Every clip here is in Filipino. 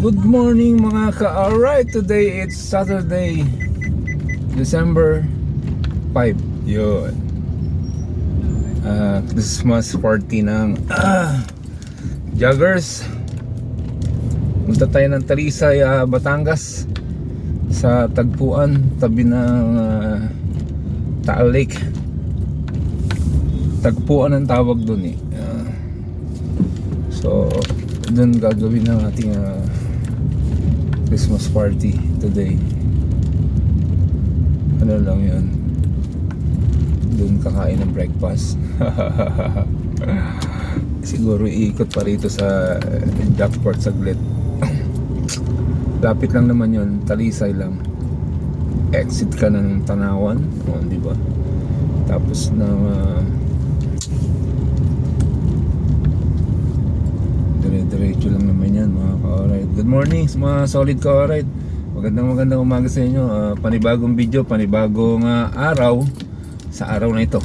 Good morning mga ka-alright. Today it's Saturday, December 5. Yun. Christmas party ng joggers. Punta tayo ng Talisay, Batangas, sa tagpuan tabi ng Taal Lake. Tagpuan ang tawag dun eh. So dun gagawin ng ating Christmas party today. Ano lang yun, dun kakain ng breakfast. Siguro iikot pa rito sa Jackport saglit. Lapit lang naman yun, Talisay lang. Exit ka ng Tanawan, di ba? Tapos na dire-diretso lang naman yan mga ka-alright. Good morning mga solid ka-alright. Magandang umaga sa inyo. Panibagong video, panibagong araw sa araw na ito.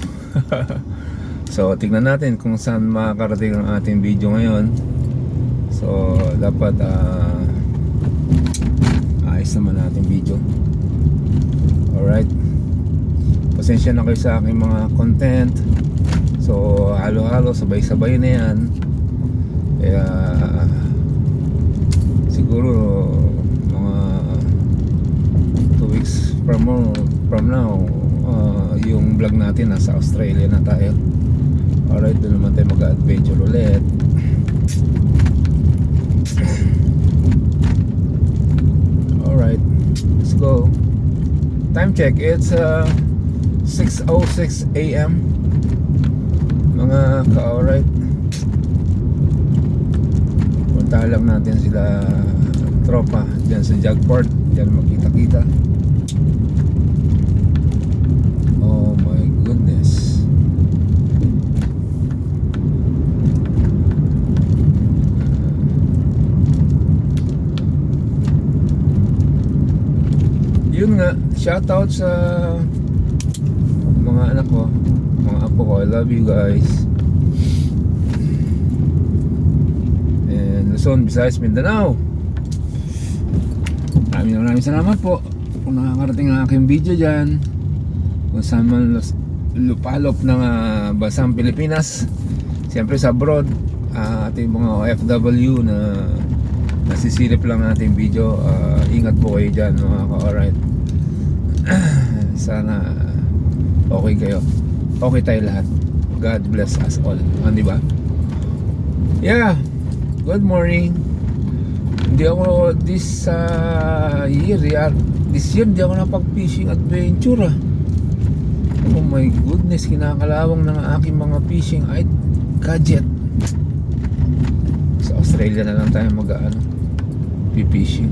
So tignan natin kung saan makakarating ang ating video ngayon. So dapat ayos naman natin video. Alright, pasensya na kayo sa aking mga content. So halo-halo, sabay-sabay na yan. Kaya siguro mga 2 weeks from now, yung vlog natin nasa Australia na tayo. Alright, doon naman tayo mag-adventure ulit. Alright, let's go. Time check, it's 6:06 AM mga ka-alright. Punta lang natin sila tropa dyan sa Jackport. Dyan makita-kita. Oh my goodness. Yun nga, shoutout sa mga anak ko, mga apo ko. I love you guys. Luzon, Visayas, Mindanao. Maraming salamat po kung nakakarating ang aking video dyan, kung saan man lupalop ng basang Pilipinas. Siyempre sa abroad, ating mga OFW na nasisilip lang ating video. Ingat po kayo dyan mga ka-alright. Sana okay kayo, okay tayo lahat. God bless us all, di ba? Yeah. Good morning. Hindi ako this year hindi ako napag-fishing adventure. Oh my goodness, kinakalawang ng aking mga fishing gadget. Sa Australia na lang tayo fishing.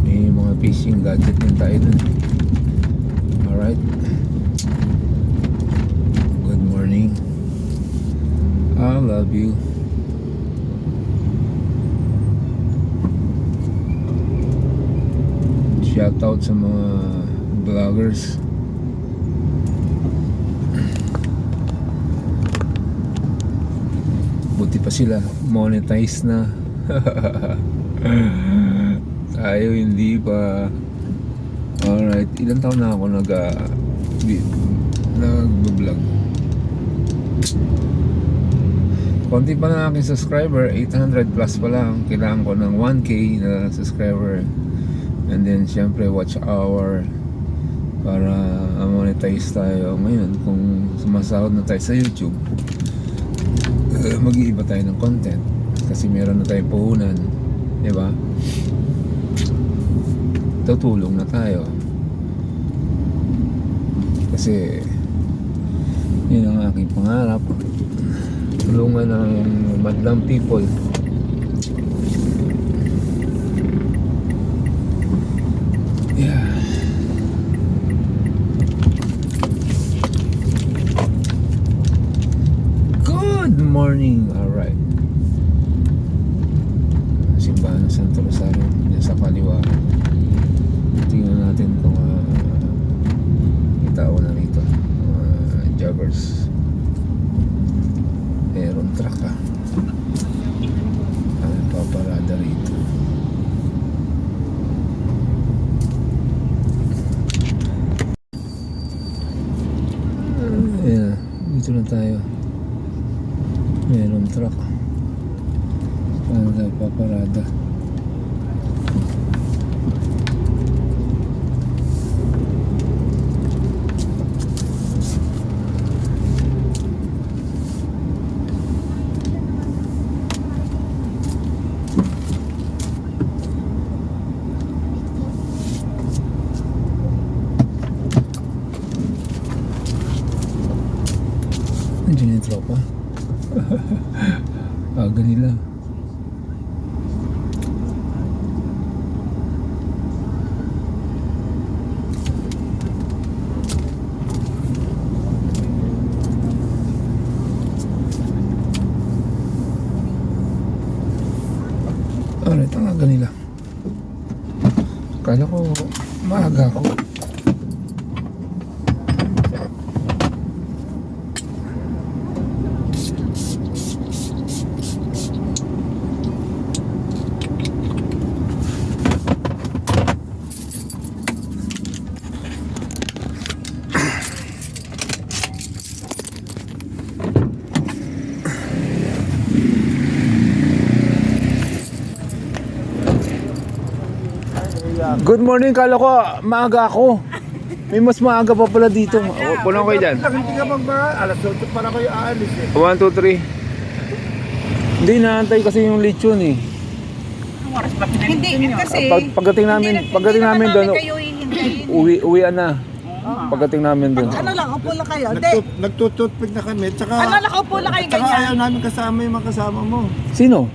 May mga fishing gadget din tayo dun. Alright. Good morning. I love you. Shoutout sa mga vloggers. Buti pa sila, monetize na. Tayo hindi pa. Alright, ilang taon na ako nag-vlog. Konti pa na aking subscriber, 800 plus pa lang. Kailangan ko ng 1K na subscriber. And then syempre watch hour para monetize tayo. Ngayon kung sumasahod na tayo sa YouTube, mag-iiba tayo ng content kasi meron na tayong puhunan, di ba? Tutulong na tayo kasi yun ang aking pangarap, tulungan ng madlang people. Yeah. Good morning. Alright. Simbahan ng Santo Rosario dyan sa kaliwa. Tingnan natin kung may tao na rito. Joggers. Meron truck paparada rito. ganda. Andiyan yung tropa. Aga nila. Alright, ang aga nila. Kala ko maaga ako. Good morning, kala ko maaga ako. May mas maaga pa pala dito. Puno kayo dyan. Hindi ka bang ba? Alas 8 para kayo aalis eh. 1, 2, 3. Hindi, naantay kasi yung lechon eh. Hindi, kasi Pagdating namin doon, kayo hihintayin. uwian na. Pagdating namin doon. Ano lang, upo lang kayo. Hindi, Nagtututpik na kami. Tsaka, ano lang, upo lang kayo tsaka ganyan. ayaw namin kasama yung mga kasama mo. Sino?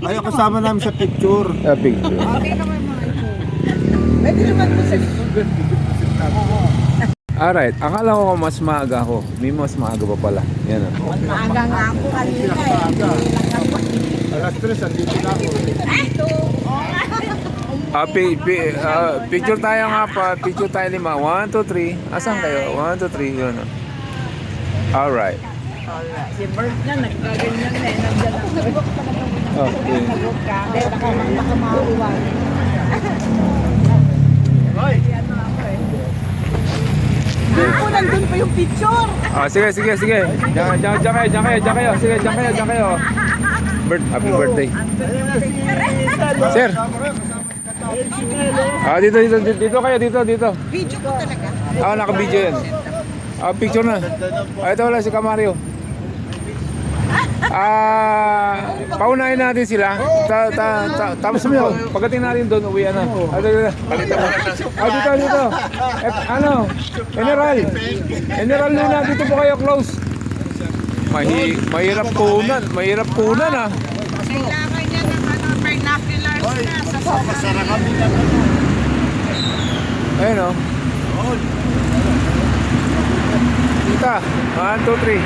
Ayaw kasama namin sa picture. Picture. Okay naman mga ito. Pwede naman po sa likod. Alright, akala ko mas maaga ako. May mas maaga pa pala. Yan o. Maaga nga ako kanina eh. Alas 3, andito na ako. Picture tayo nga pa. Picture tayo 5. 1, 2, 3. Asan kayo? 1, 2, 3. Yun o. Alright. Si Bert na, nagkaganyan na eh. Nandiyan ako. Okay. Nagod ka. Baka mauwan. Doon po, nandun pa yung picture. Sige. Diyan kayo. Sige, diyan kayo. Happy birthday. Sir. Dito kayo. Video ko talaga. Naka-video yan. Picture na. Ito wala si Camario. Paunahin natin sila. Tapos pagdating natin doon, uwi na. Dito. General Luna, dito po kayo close. Mahirap kunan ah. Kailangan niya ng vernaculars na sa sobrang. Ayun o. Tita, 1, 2, 3.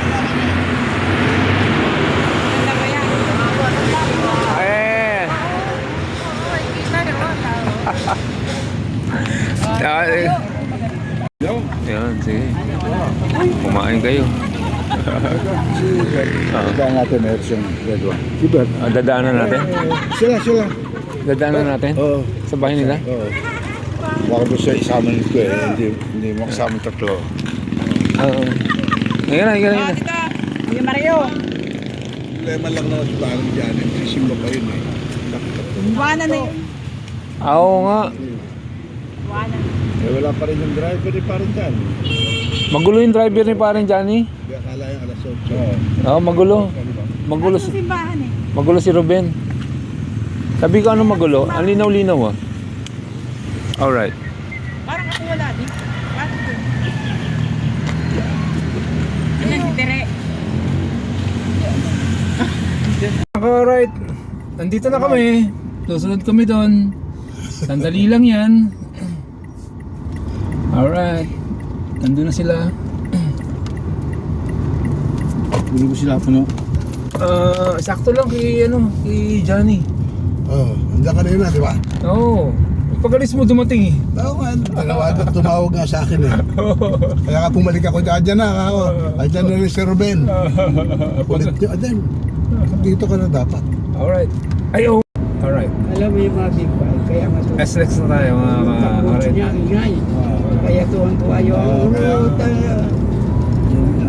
Ayan. Yan, sige. Kumain kayo. Dadaan natin, Erson. Diba? Dadaanan natin? Sila. Dadaanan natin? Oo. Sa bahay nila? Oo. Baka doon siya isama nito eh. Hindi mo kasama tatlo. Ngayon na. Yung Mario. Problema lang naman sa parang dyan. Simba pa yun eh. Buwanan na yun. Oo nga. Buwanan. Wala pa rin yung driver ni parang dyan. Magulo yung driver ni parang Johnny. Hindi akala yung alas 8. Oo, magulo. Magulo Sa simbahan eh. Magulo si Ruben. Sabi ko ano magulo? Ang linaw-linaw ah. Alright. Parang ako wala din. Parang doon. Ayan si Tere. Alright. Nandito na kami. Susunod kami doon. Sandali lang yan. Alright. Nandun na sila. Hindi ko sila puno. Sakto lang kay Johnny. Oo. Andiyan ka na yun di ba? Oo. Pag-alis mo dumating eh. Oo nga. Tumawag nga sa akin eh. Kaya nga bumalik ako dyan na ako. Andyan na rin si Ruben. Ulit yun. Andyan. Dito ka na dapat. Alright. Ay, oh. Alright. Alam mo yung mga big bag, kaya nga to. SLEX na tayo mga alright. Niya, ingay. Kaya tuwang-tuwa yung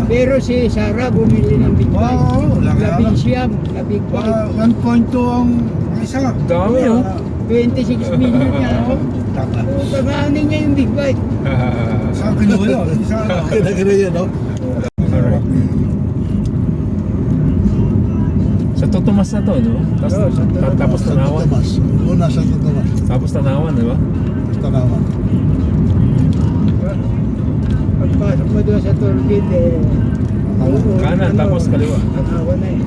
pero si Sarah bumili ng big bag. Wow, laki Labing siyam na big bag. 1.2 ang Isa. Dami, oh. 26 million yan. Taka. Pagkaanin niya yung big bike. Saan kinuha yun? Isa. Kina yun, no? Alright. Sa Totomas na to, no? Tapos, Oo, sa Totomas. tapos Sa Tanawan. Totomas. Una sa Totomas. Tapos Tanawan, di ba? Tanawan. Pagpasok mo doon sa toll gate, eh. oo, Kanan, tapos kaliwa. Tanawan na eh.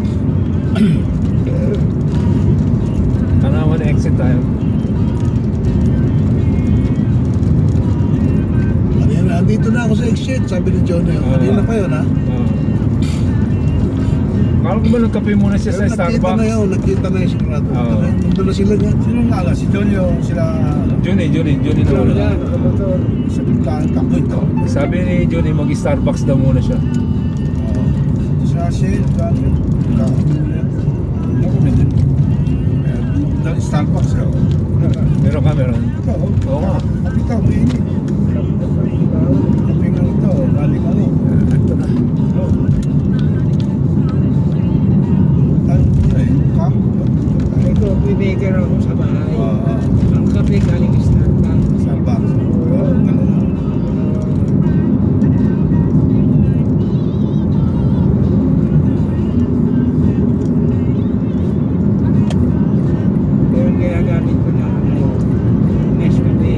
Tanawan exit tayo. Kanina, andito na ako sa exit, sabi ni Johnny. Kanina pa yun, ha? Kala ko ba nagkape muna siya sa Pero Starbucks? nakita na yung sigurado. Oo. Nandun na sila nga. Sino nga ala? Si Johnny o sila... Johnny na Ikaw wala. yan, nakamotor. Sa biglaan takbo ito. Sabi ni Johnny, mag-Starbucks daw muna siya. Sa Shell, Johnny. Ako din. Dahil Starbucks, ha? Meron ka, meron. Ito, Oo nga. Kapita, may init. Kapit nga ito, galing ano. Ito na. May coffee maker ako sa bahay. Ang kape galing Starbucks. Starbucks. Ganun. Pero ginagamit ko na Nescafe.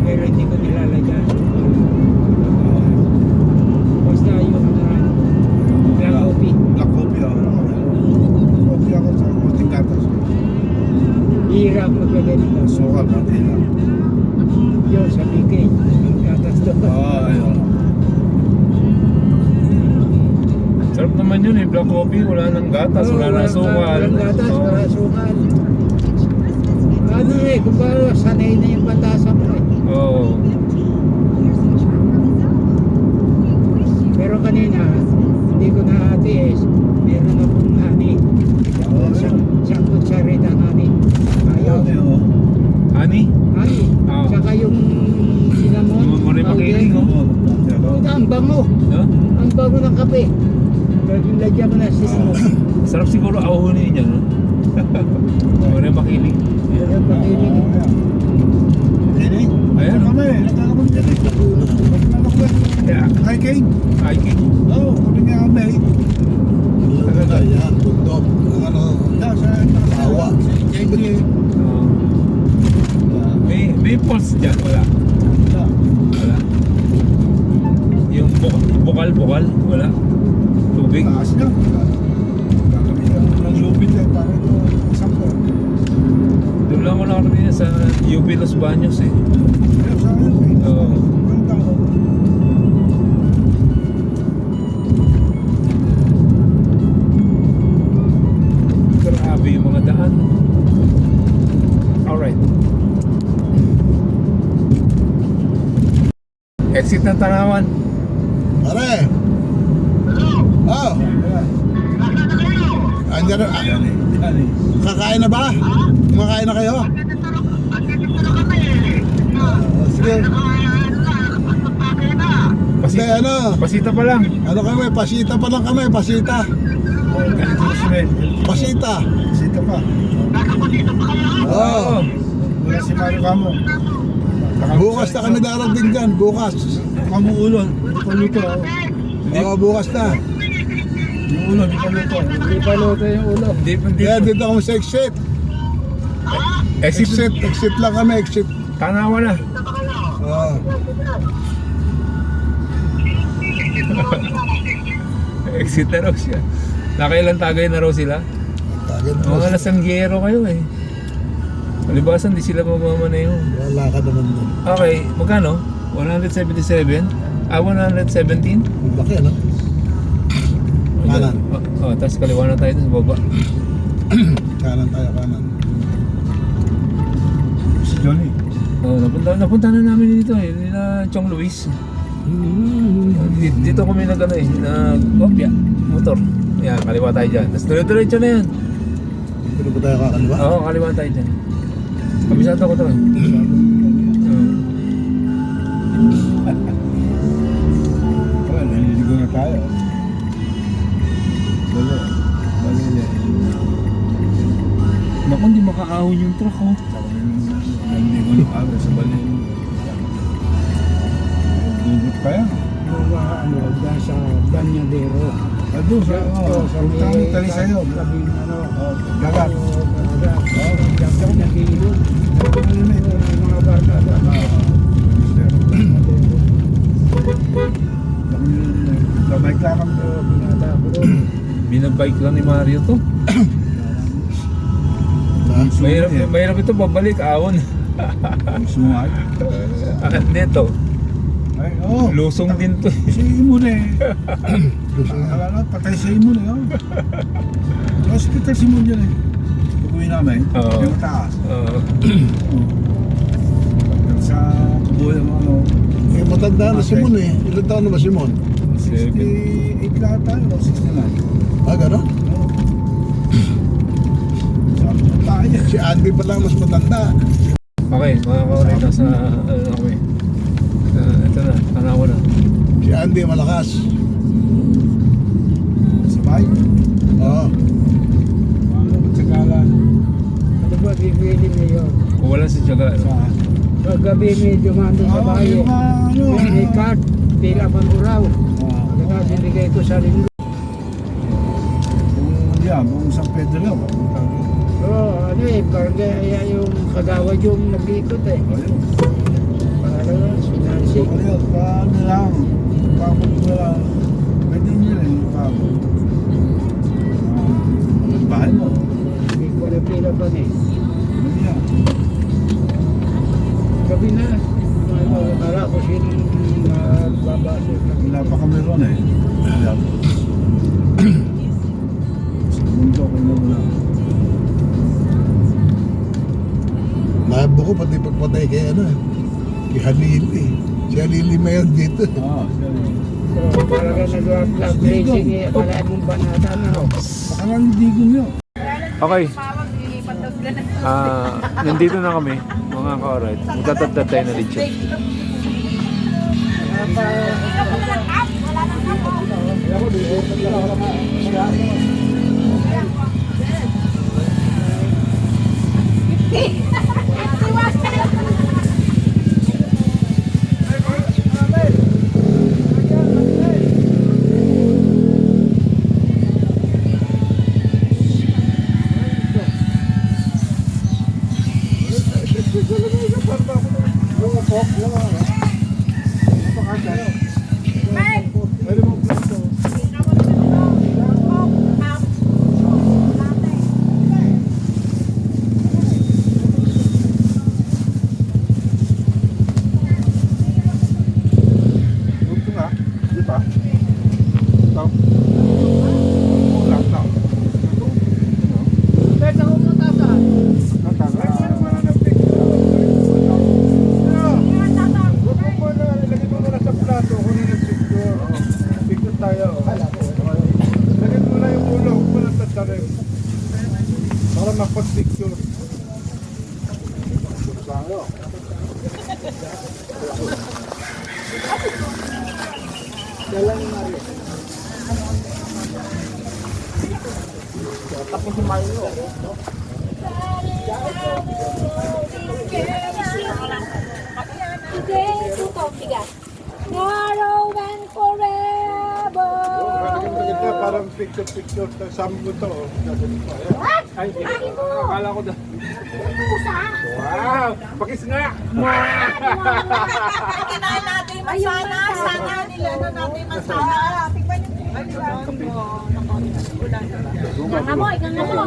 Pero hindi ko nilalagyan. Basta yung black coffee. Black coffee, coffee ako sa konting gatas. Hirap maglagay nito. Sukal, pati lang. Yun sa BK. Yung gatas doon. Ayun. Sarap naman yun eh, black coffee, wala nang gatas, wala nang sukal. Walang gatas, Oo. wala sukal. Ano eh, kung paano sanay na yung patasa mo eh. Oo. Pero kanina, hindi ko na atiis. Meron akong honey. Isang kutsarita honey. Ayaw. Honey? Honey. Oo. Saka yung cinnamon. Yung mga makiling, oh. Puta, ang bango. No? Ang bango ng kape. Lagyan ko na cinnamon. Sarap siguro ahunin niya, no? Muna makiling. Pero pakilig. Ayan, oh. Yeah. Hiking? Hiking. Oo, kami nga kami. Talaga? Yan, bundok. Ano, tawa. Oo. May pulse dyan, wala. Wala. Yung bukal, wala. Tubig. Taas niya. Gagamitan ng lupit eh, para ito sampo. Doon lang ako nakarating sa UP Los Baños eh. Kaya sa akin, Oo. ang tao. Grabe yung mga daan. Alright. Exit ng Tanawan. Pare! Oh! Andiyan na. Kakain na ba? Kumakain na kayo? Sige. Kasi ano? Pasita pa lang. Ano kami? Pasita pa lang kami. Pasita. Pasita. Pasita pa. Oo. Wala si Mario Camo. Bukas na kami darating dyan. Bukas. Camo ulon. Paluto. Oo, bukas na. Yung ulo, di paluto. Hindi pa luto yung ulo. Kaya dito kami sa exit. Exit. Exit lang kami. Exit. Tanawa na. Oo. Exit na raw siya. Nakailan tagay na raw sila? Tagal na. Mga nasanggero kayo eh. Malibasan, di sila magmamaneho. Wala ka naman doon. Okay, magkano? 177? 117? Laki ano? Kanan. Tapos kaliwa na tayo sa baba. Kanan tayo, kanan. Si Johnny. Napunta na namin dito eh, nila Chong Luis. Dito kami nag kopya, motor. Yan, kaliwa tayo dyan. Tapos diretso na yan. Pwede ba tayo kakaliwa? Oo, kaliwa tayo dyan. Kabisado ko to eh. Naliligo na tayo. Dali. Naku, hindi makaahon yung truck oh. Hindi ko yung aga sa balin. Gugut pa yan. Yung ano, dyan sa Banyadero. Doon sa, punta kami tali sa'yo. Sabing ano, Gagat. Gagat. Gagat na kilo. Mga bata doon. Babay ka kami. Binata ko doon. Binabike lang ni Mario to. Mahirap ito babalik ahon. Sungay. Akit nito. Ay, oo. Lusong din to. Si Imune. Akala patay si Imune. Hospital si Imune yan eh. Tubuhin namin. Oo. Yung taas. Pagkat sa tubuhin mo ano. Eh, matanda na si Mon eh. Ilan taon na ba si Mon? 68 lahat tayo. 69. Ah, gano'n? Sabi ko tayo. Si Andy pa lang mas matanda. Okay, mga kauray, nasa ano na kami. Ito na, tanawa na. Si Andy malakas. Sabay. Oo. Ano ba tsakala? Ano ba bibili ngayon? Kung wala si Tiyaga, ano? Saan? Paggabi medyo mando sa bahay. yung ano. May card, pila pang-uraw. Ah, Pagkatapos sinigay ko sa linggo. Kung yan, kung San Pedro lang. Oo, ano eh, parang kaya yung kagawad yung nag-ikot eh. Ayun. Para lang, sinansi. Ayun, paano lang. Kapag wala. Pwede nyo rin kapag. Bahay mo. Hindi ko na pila pa eh. Ano yan? Gabi na. Ano, akala ko sino magbabasa. Wala pa kami ron eh. Wala pa. Sa mundo ko na wala. Labo ko pati pagpatay kay ano eh. Kay Halili. Si Halili mayon dito. Siya rin. So, talaga nag-vlog racing eh. Akala mong banata na. Baka lang hindi ko nyo. Okay, Tawag, lilipat daw sila ng nandito na kami, mga kauray. Magtatatad tayo na lechon. Ito nga. Di ba? Ito. Kulang na. Pero humunta sa Para mapag-picture. Today to Topigas. Tomorrow and forever. Parang picture. Sabi mo ito. Ay, Akala ko daw. pusa. Wow! Pakis nga! kinain natin masana. Sana nila na natin masana. Tingnan niyo. Ganga mo, ganga mo.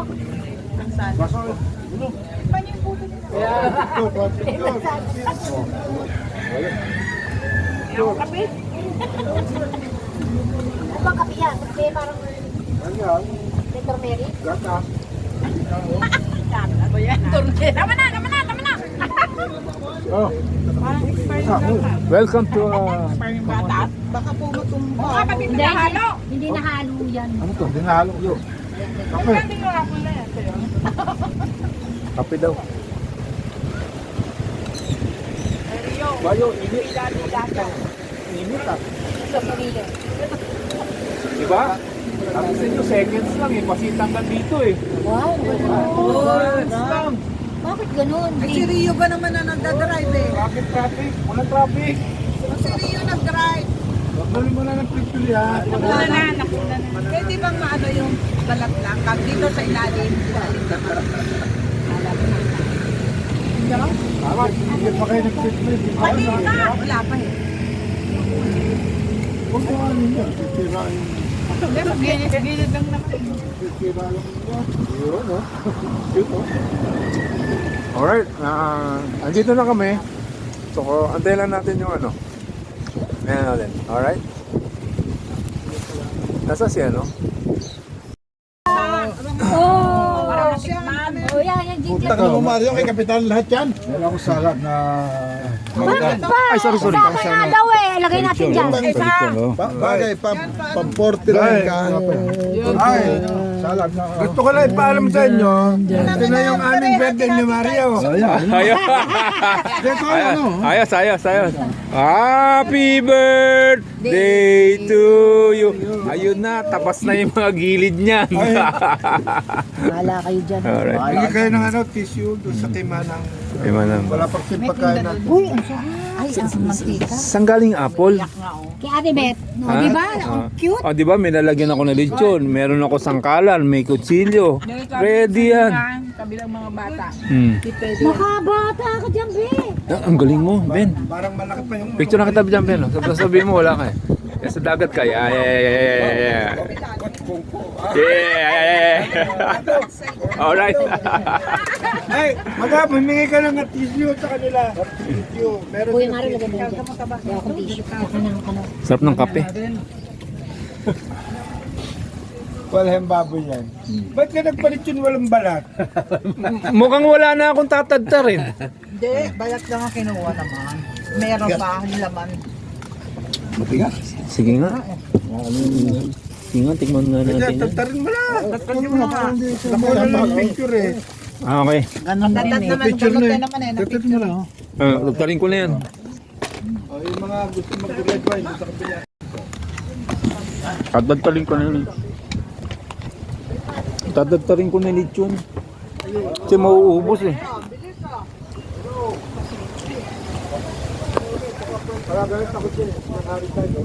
Basta, Tingnan niyo yung puto nila. Yung kape. Ano bang kape yan? Kape parang Ganyan. Letter Mary. Gata. Ano yan? Turne. Tama na. Oh. Parang expired na ka. Welcome to Expired bata. Baka po matumba. Baka pati pinahalo. Hindi nahalo yan. Ano to? Dinalo yun. Kape. Hindi ko ako na yan. Sa'yo. kape daw. Bayo, init. Dati. Init ah. Sa pamilya. Diba? Sabi sa inyo, seconds lang eh. Pasitang ka dito eh. Wow, ganun. Lang. Bakit ganun? Ay, si Rio ba naman na nagdadrive eh? Traffic. Walang traffic. Si Rio nag-drive. Dali mo na ng picture yan. Nakuna na. Pwede bang maano yung balat lang? Kag dito sa ilalim. Tama, hindi pa kayo nag-picture. Kanina! Wala pa eh. Huwag mo ano yun. Picture Pero gilid lang naman. Yun, no? Cute, no? Alright. Andito na kami. So, antay lang natin yung ano. Ayan natin. Alright. Nasa si ano? Oh! Siya, Oh, yan, Punta ka mo Mario kay Kapitan lahat yan. Meron akong salad na... Ay, sorry. Sa akin nga daw eh. Lagay natin dyan. Bagay, pam-40 lang ka. Ay, salad na. Gusto ko lang ipaalam sa inyo. Ito na yung aming birthday ni Mario. Ayos. Dito ano? Ayos. Happy birthday to you. Ayun na, tapas na yung mga gilid niyan. Wala kayo dyan. Alright. Bigyan kayo ng ano, tissue doon sa timanang. Ay, manang. Wala pang pagkain natin. Uy, ang sarap. Ay, ang mantika. Saan galing apple? Kay Ate Beth. No, Ha? di ba? Ang cute. Oh, di ba may nalagyan ako ng lechon, meron ako sangkalan, may kutsilyo. Ready yan. kabilang mga bata. Makabata ka dyan, Be. Ang galing mo, Ben. Parang malaki pa yung... Picture na kita dyan, Ben. Sabihin mo, wala ka eh. Sa dagat ka. Yeah. Alright. Ay, madam, humingi ka lang ng tissue sa kanila. Tissue. Meron Kuya Mario, lagay mo dyan. Kaya akong tissue. Saka ng ano. Sarap ng kape. Walang baboy yan. Ba't ka nagpalit yun walang balat? Mukhang wala na akong tatadta rin. Hindi, balat lang ang kinuha naman. Meron pa ang laman. Sige nga. Sige nga, tingnan nga Kaya natin yan. tatarin mo na. Tatarin mo na. Nakuha na ng picture eh. Ah, okay. Tatat naman, Picture gamot na ka eh. naman eh. Tatat mo lang. Lugtarin ko na yan. Oh, yung mga gusto mag-red wine sa kapila. Tatadtarin ko na yun. Tatadtarin ko na lechon. Kasi mauubos eh. Para ganit ako siya. Nakari tayo.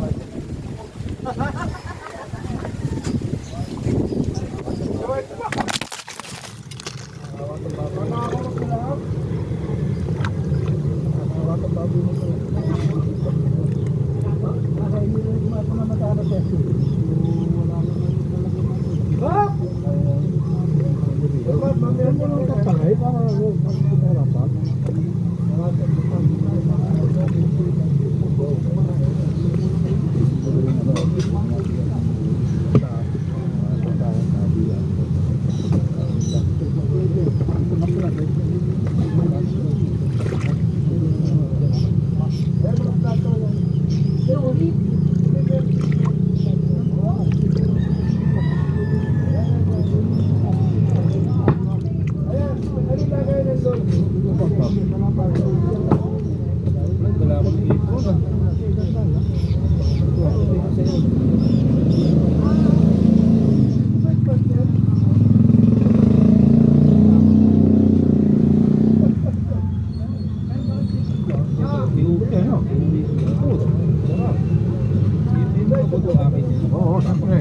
Oo, siyempre.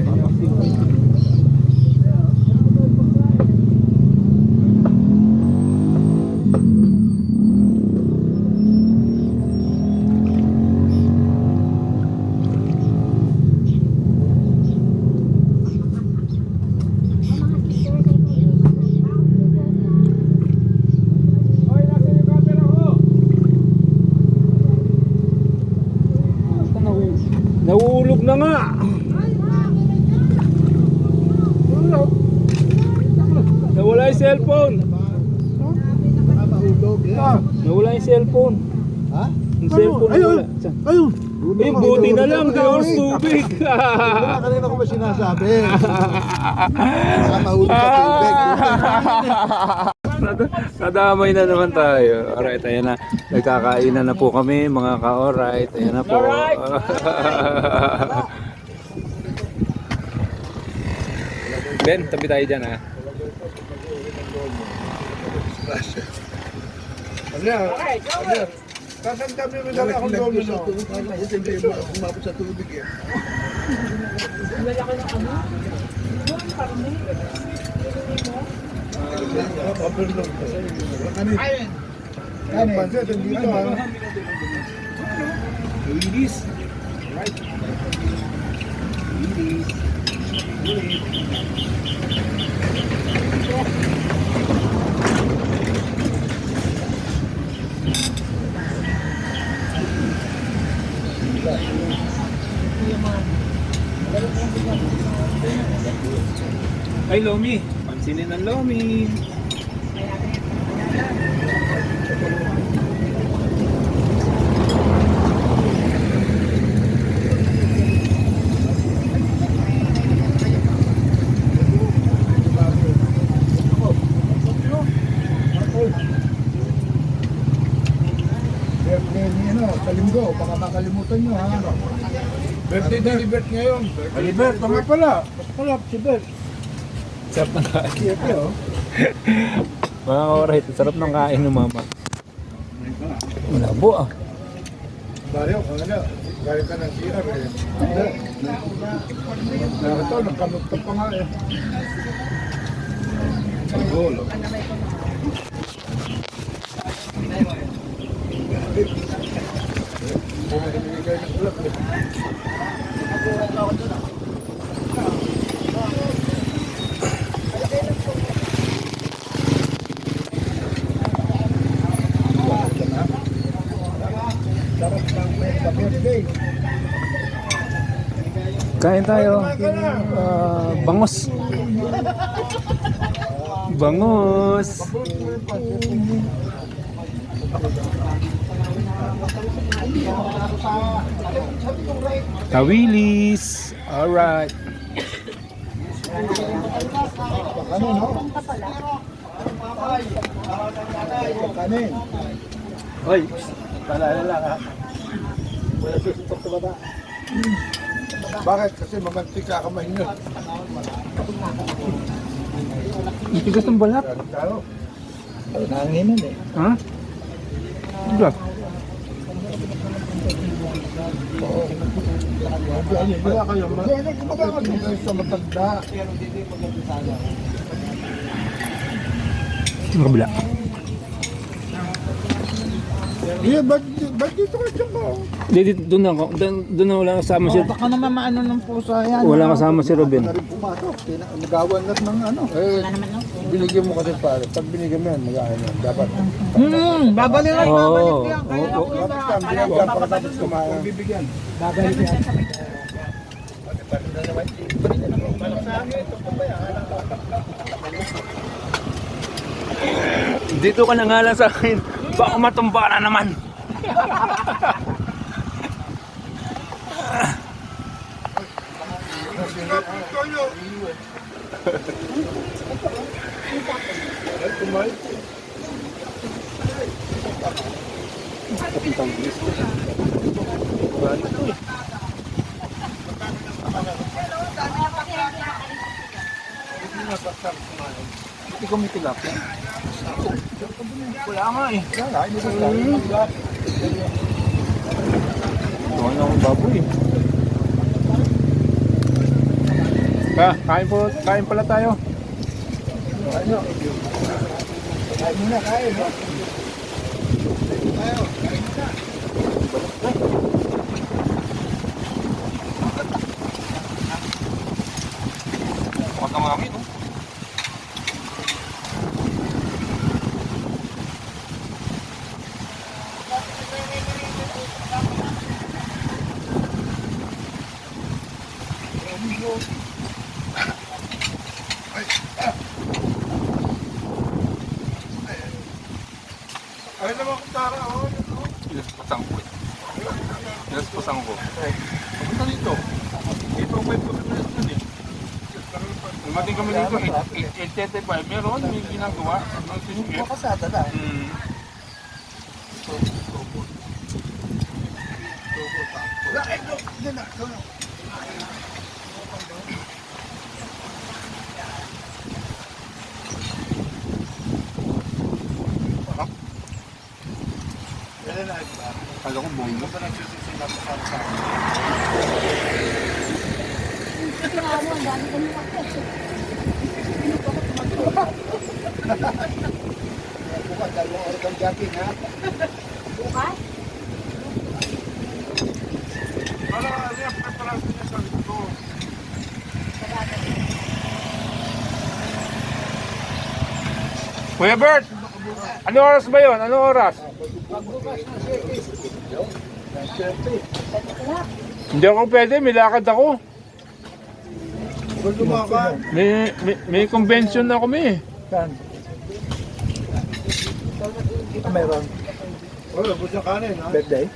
Nauulog na nga. Nawala yung cellphone. Nawala yung cellphone. Ha? Yung cellphone nawala. Ayun! Eh, buti na lang. Gawin tubig. Kanina ko ba sinasabi? Baka mahulog sa tubig. Nadamay na naman tayo. Alright, ayan na. Nagkakainan na po kami, mga ka-alright. Ayan na po. Ben, tabi tayo dyan ha. Kasan kami may dala akong domino. Umabot sa tubig eh. Kanin. Pansit, dito ha. Ladies. Ay, Lomi. Pansinin ng Lomi. Birthday niya, no? Kalinggo, baka makalimutan nyo, ha? Birthday na ni Bert ngayon. Ali Bert, tama pala. Masarap si Bert. Sarap ng kain. Siyempre, oh. Mga kawarait, sarap ng kain ng mama. Malabo ah. Dario, ano? Galing ka ng CR, eh. Ito, nagkamugtap pa nga, eh. Gulo. Bumibigay ng ulap, eh. Kain tayo. Bangos. Bangos. Tawilis. Alright. Kanin. Hoy. Palala lang, ha? Wala susuntok sa baba. Bakit? Kasi mamantika kamay nyo. Itigas ng balat. Taro. Nanginan eh. Ha? Itigas. Kaya kayo, matatanda kayo sa matanda. Ang kabila. Eh, ba't dito ka dyan ba? Doon na ako. Doon na wala kasama si... Baka naman maano ng puso yan. Wala kasama si Robin. Na rin pumasok. Nagawan lahat ng ano. Eh, binigyan mo kasi pare. Pag binigyan mo yan, mag-aano yan. Dapat. Babalik lang, Oo. babalik yan. Kaya Oo. ako Dapat ka, binigyan pagkatapos kumain. Bibigyan. Babalik yan. Dito ka na nga lang sa akin. Baka matumba na naman. Hindi ko may tilapia. Wala nga eh. Wala akong baboy. Kain pala tayo. Kain muna, kain. No? Huwag ka makakit, no? Ay naman kung tara, oh. Pasang ko eh. Pasang ko. Punta dito. Dito ang 5 minutes nun eh. Umating kami dito, 8:35. Meron, may ginagawa. Ang sinigit. Makasada na. Wala, eh, no. Yan na. Kala ko bongo. Bukas, 2 oras kang jogging, ha? Bukas? Kuya Bert, ano oras ba yun? Ano oras? Hindi ako pwede, may lakad ako. Kung lumaka. May convention na kami. Saan? Meron. Oh, busa kanin, ha? Birthday?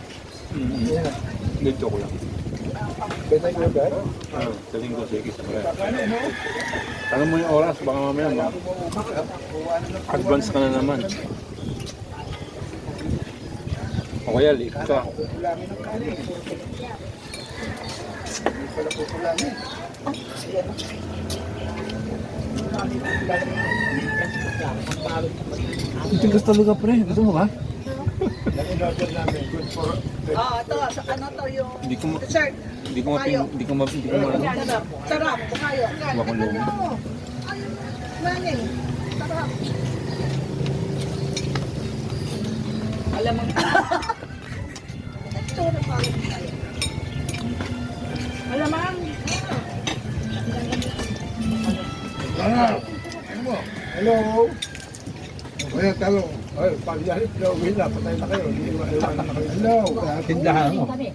Dito ko lang. Birthday ko ba? Saling ko, sige. Tanong mo yung oras, baka mamaya advance ka na naman. O kaya, late ka. Tigas talaga pre, gusto mo ba? Ito, ano to yung... Hindi ko ma... Sir, Hindi ko ma... Hindi ko ma... sarap. Sarap, kumayo. Makulong. Ayun, nanin. Sarap. Alam mo. Alamang. Hello? Ayan, talo. Ay, pag yalit, uwi na, patay na kayo. Hindi iwan na kayo. Hello? Tindahan mo. Kami.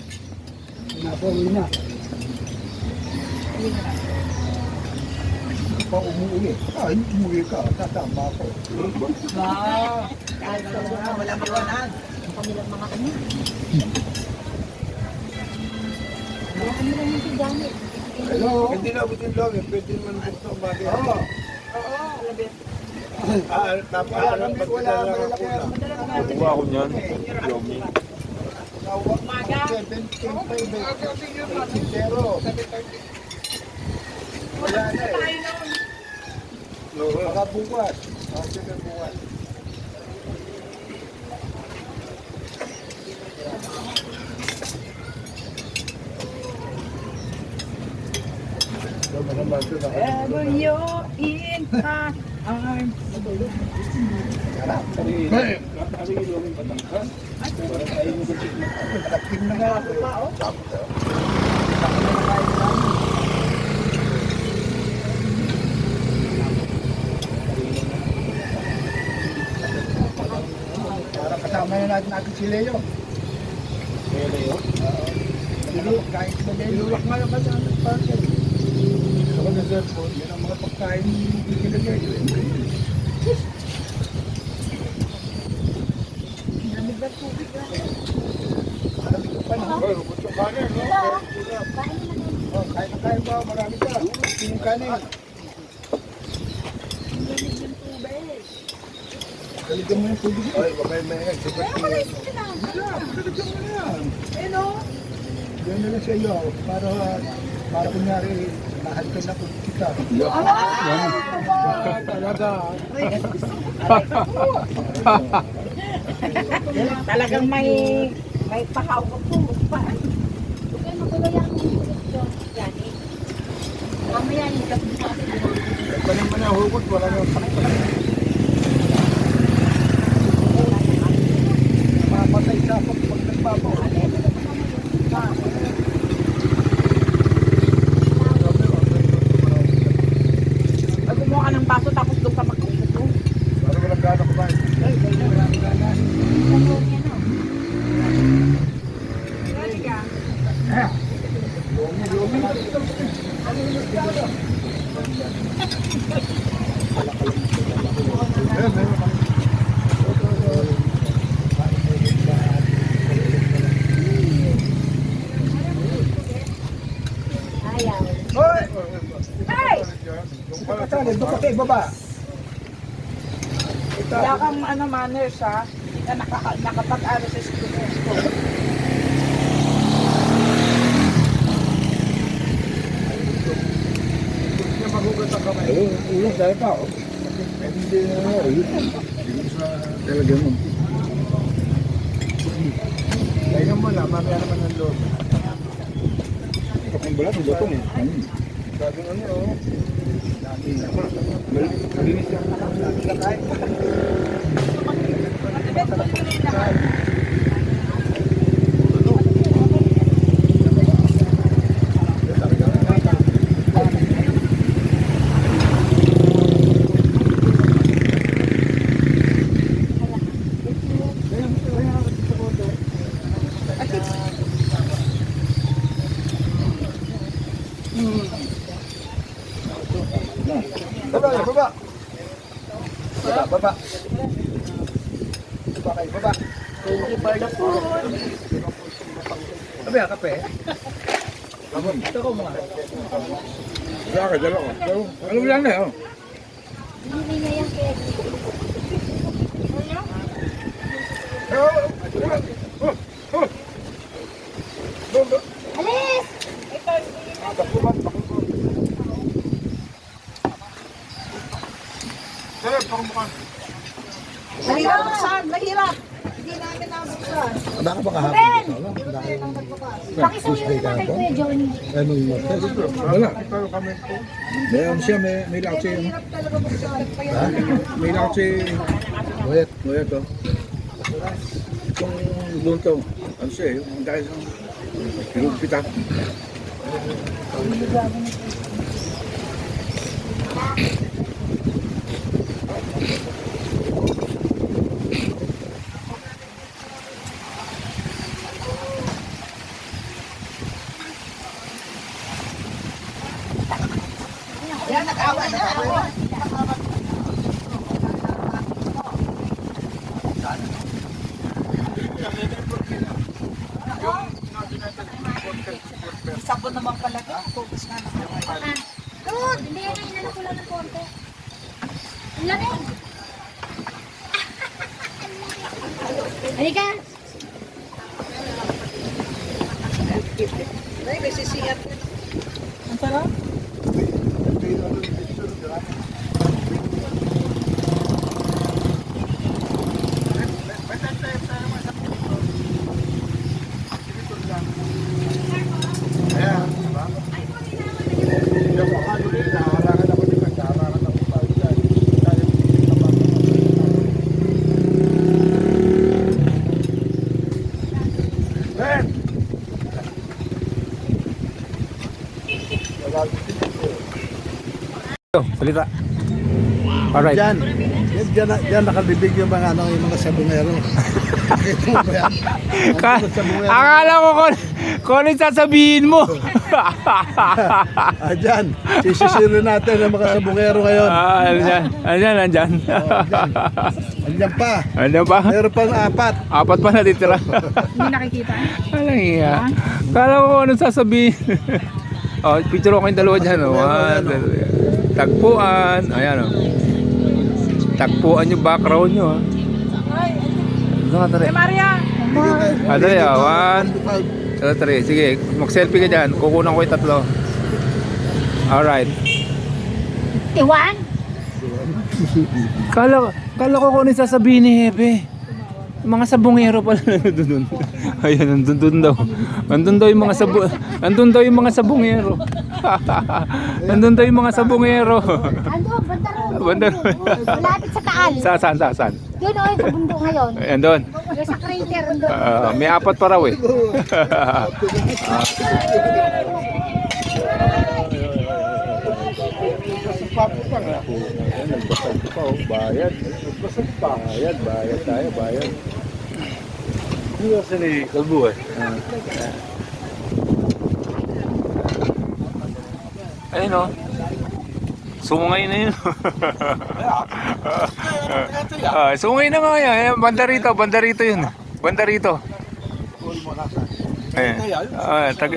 Ako, uwi na. Pa umuwi. Ay, umuwi ka. Tatama ako. Kahit sa mga walang iwanan. Ang kanilang mga ano. Wala kami lang yung gamit. Hello? Hindi na abot yung log, pwede naman bukto ang bagay. Oo. Tapos alam pag pinala ka kulang. Kukuha ako niyan. Yomi. Wala na eh. Baka bukas. Sige bukas. Ever you're in my arms. Para kasama na natin si Leo. Leo? Kahit na Leo. Ilulak nga yung kanya ng parcel. Ako na sir po, yan ang mga pagkain bibigyan niya. Ay, ubos yung kanin, no? Oh, kahit na kain ba, marami ka. Yung kanin. Galigyan mo yung tubig. Ay, baka yung may exhibit. Galigyan mo na yan. Ano? Yan na lang sa iyo. Para kunyari, mahal ka na kung kita. Talaga. Talagang may pahawak po. Kaya magulo yung direksyon. Gani. Mamaya yung gabi natin. Galing mo na hugot, wala nang sakit. Mapatay sa pag nagbabaw. Pag kumuha ka ng baso tapos doon ka mag-upo. Para walang gana ko ba? Ay, marami ka na. Ano yan o? Ayaw. Hoy! Hey! Patali, doon ka kayo baba. Wala kang manners ha. Na nakapag-ano sa school. Hindi magugat ang kamay. Ulang dahil pa ako. Hindi na ako. Talaga mo. Kaya mo na, mamaya naman ng loob. Ang balat, ang gotong eh. Sabing ano, oh. Malinis yan. Baba. Baba kayo, baba. Sabi ka, kape. Ito ko mga. Dala ko. Ano mo yan eh, oh. Hindi niya yung kaya. Alis! Mahirap buksan, mahirap. Hindi namin nabuksan. Baka hapon. Pakisuyo naman kay Kuya Johnny. Ano yung Martes? Wala. Meron siya, may lakse yun. Mahirap talaga buksan. May lakse. Wait. Wala to. Itong doon to. Ano siya eh, yung dahil sa pinagpita. Yan, nag-away na ako. Isa po naman pala ito. Focus na naman. Good! Hindi yan ang inano ko lang ng konti. Ang lamig! Halika! Ay, may sisiyat. Ang sarap. Salita. Alright. Diyan nakalibig yung mga ano, yung mga sabungero. Ito mo ba yan? Akala ko kung ano yung sasabihin mo. Diyan, sisisirin natin ang mga sabungero ngayon. Andyan. Andiyan pa. Ano pa? Meron pang 4. 4 pa natitira. Hindi nakikita. Alang iya. Akala ko kung ano sasabihin. Oh, picture ko kayong dalawa dyan. Oh. Tagpuan. Ayan o. Tagpuan yung background nyo. Ito nga tari. Maria! Dali 1, 2, 3. Sige, mag-selfie ka dyan. Kukunan ko yung 3. Alright. Iwan! Kala ko kung ano yung sasabihin ni Hebe. Mga sabungero pala nandun. Ayan, nandun daw. Nandun daw yung mga sabungero. Nandun daw yung mga sabungero. Ando, Banda banda ron. ron. Malapit sa Taal. Saan? Yun o, sa bundok ngayon. Ayan doon. Yung sa crater doon. May 4 pa raw eh. Bayad. Hindi kasi ni Kalbo eh. Ayun o. Sungay na yun. Sungay na nga yan. Banda rito yun. Banda rito.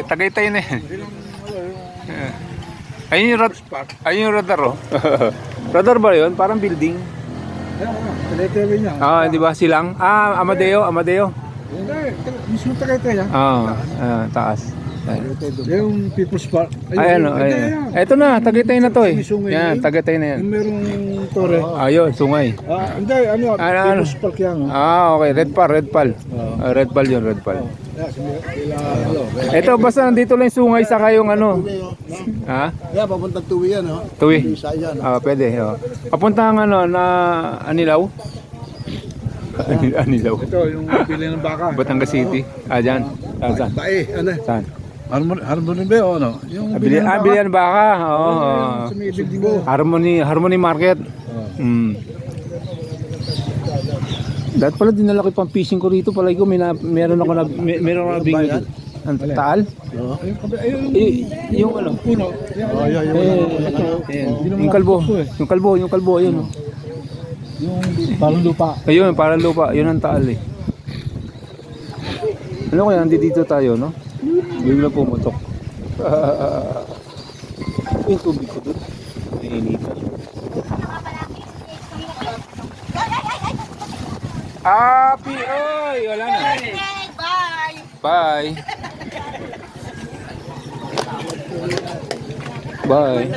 Tagaytay na yan. Ayun yung radar oh. Radar ba yun? Parang building. Teletewe niya. Di ba? Silang? Amadeo. Hindi, mismo Tagaytay ha. Taas. Ayan. Yung People's Park. Ay, ano, Ayan. Eto na, Tagaytay na to eh. Yung sungay Yan, yun. Tagaytay na yan. Yung merong tore. Ayun, sungay. Hindi, ano, Ano? People's Park yan. Okay, Red Pal. Red Pal yun, Red Pal. Eto, basta nandito lang yung sungay saka yung ano. Ha? Yeah, papuntang Tuwi yan, oh. Tuwi. Sayan. Pwede. Papuntang ano, na Anilaw. Anilaw. Ito, yung pili ng baka. Batangas City. Dyan. Saan? Bae, ano? Saan? Harmony ba o ano? Yung Bilihan baka. Oo. Sa may building mo. Harmony Market. Dahil pala dinala ko pang fishing ko rito pala ko meron ako na bingo. Ang taal? Yung ano? Puno. Yung kalbo ayun. Yung parang lupa. Ayun, parang lupa, yun ang taal eh. Ano kaya nandito tayo, no? Bigla pumutok. Yung tubig ko doon. Nainitan. Happy! Oy! Wala na. Bye! Bye! Bye!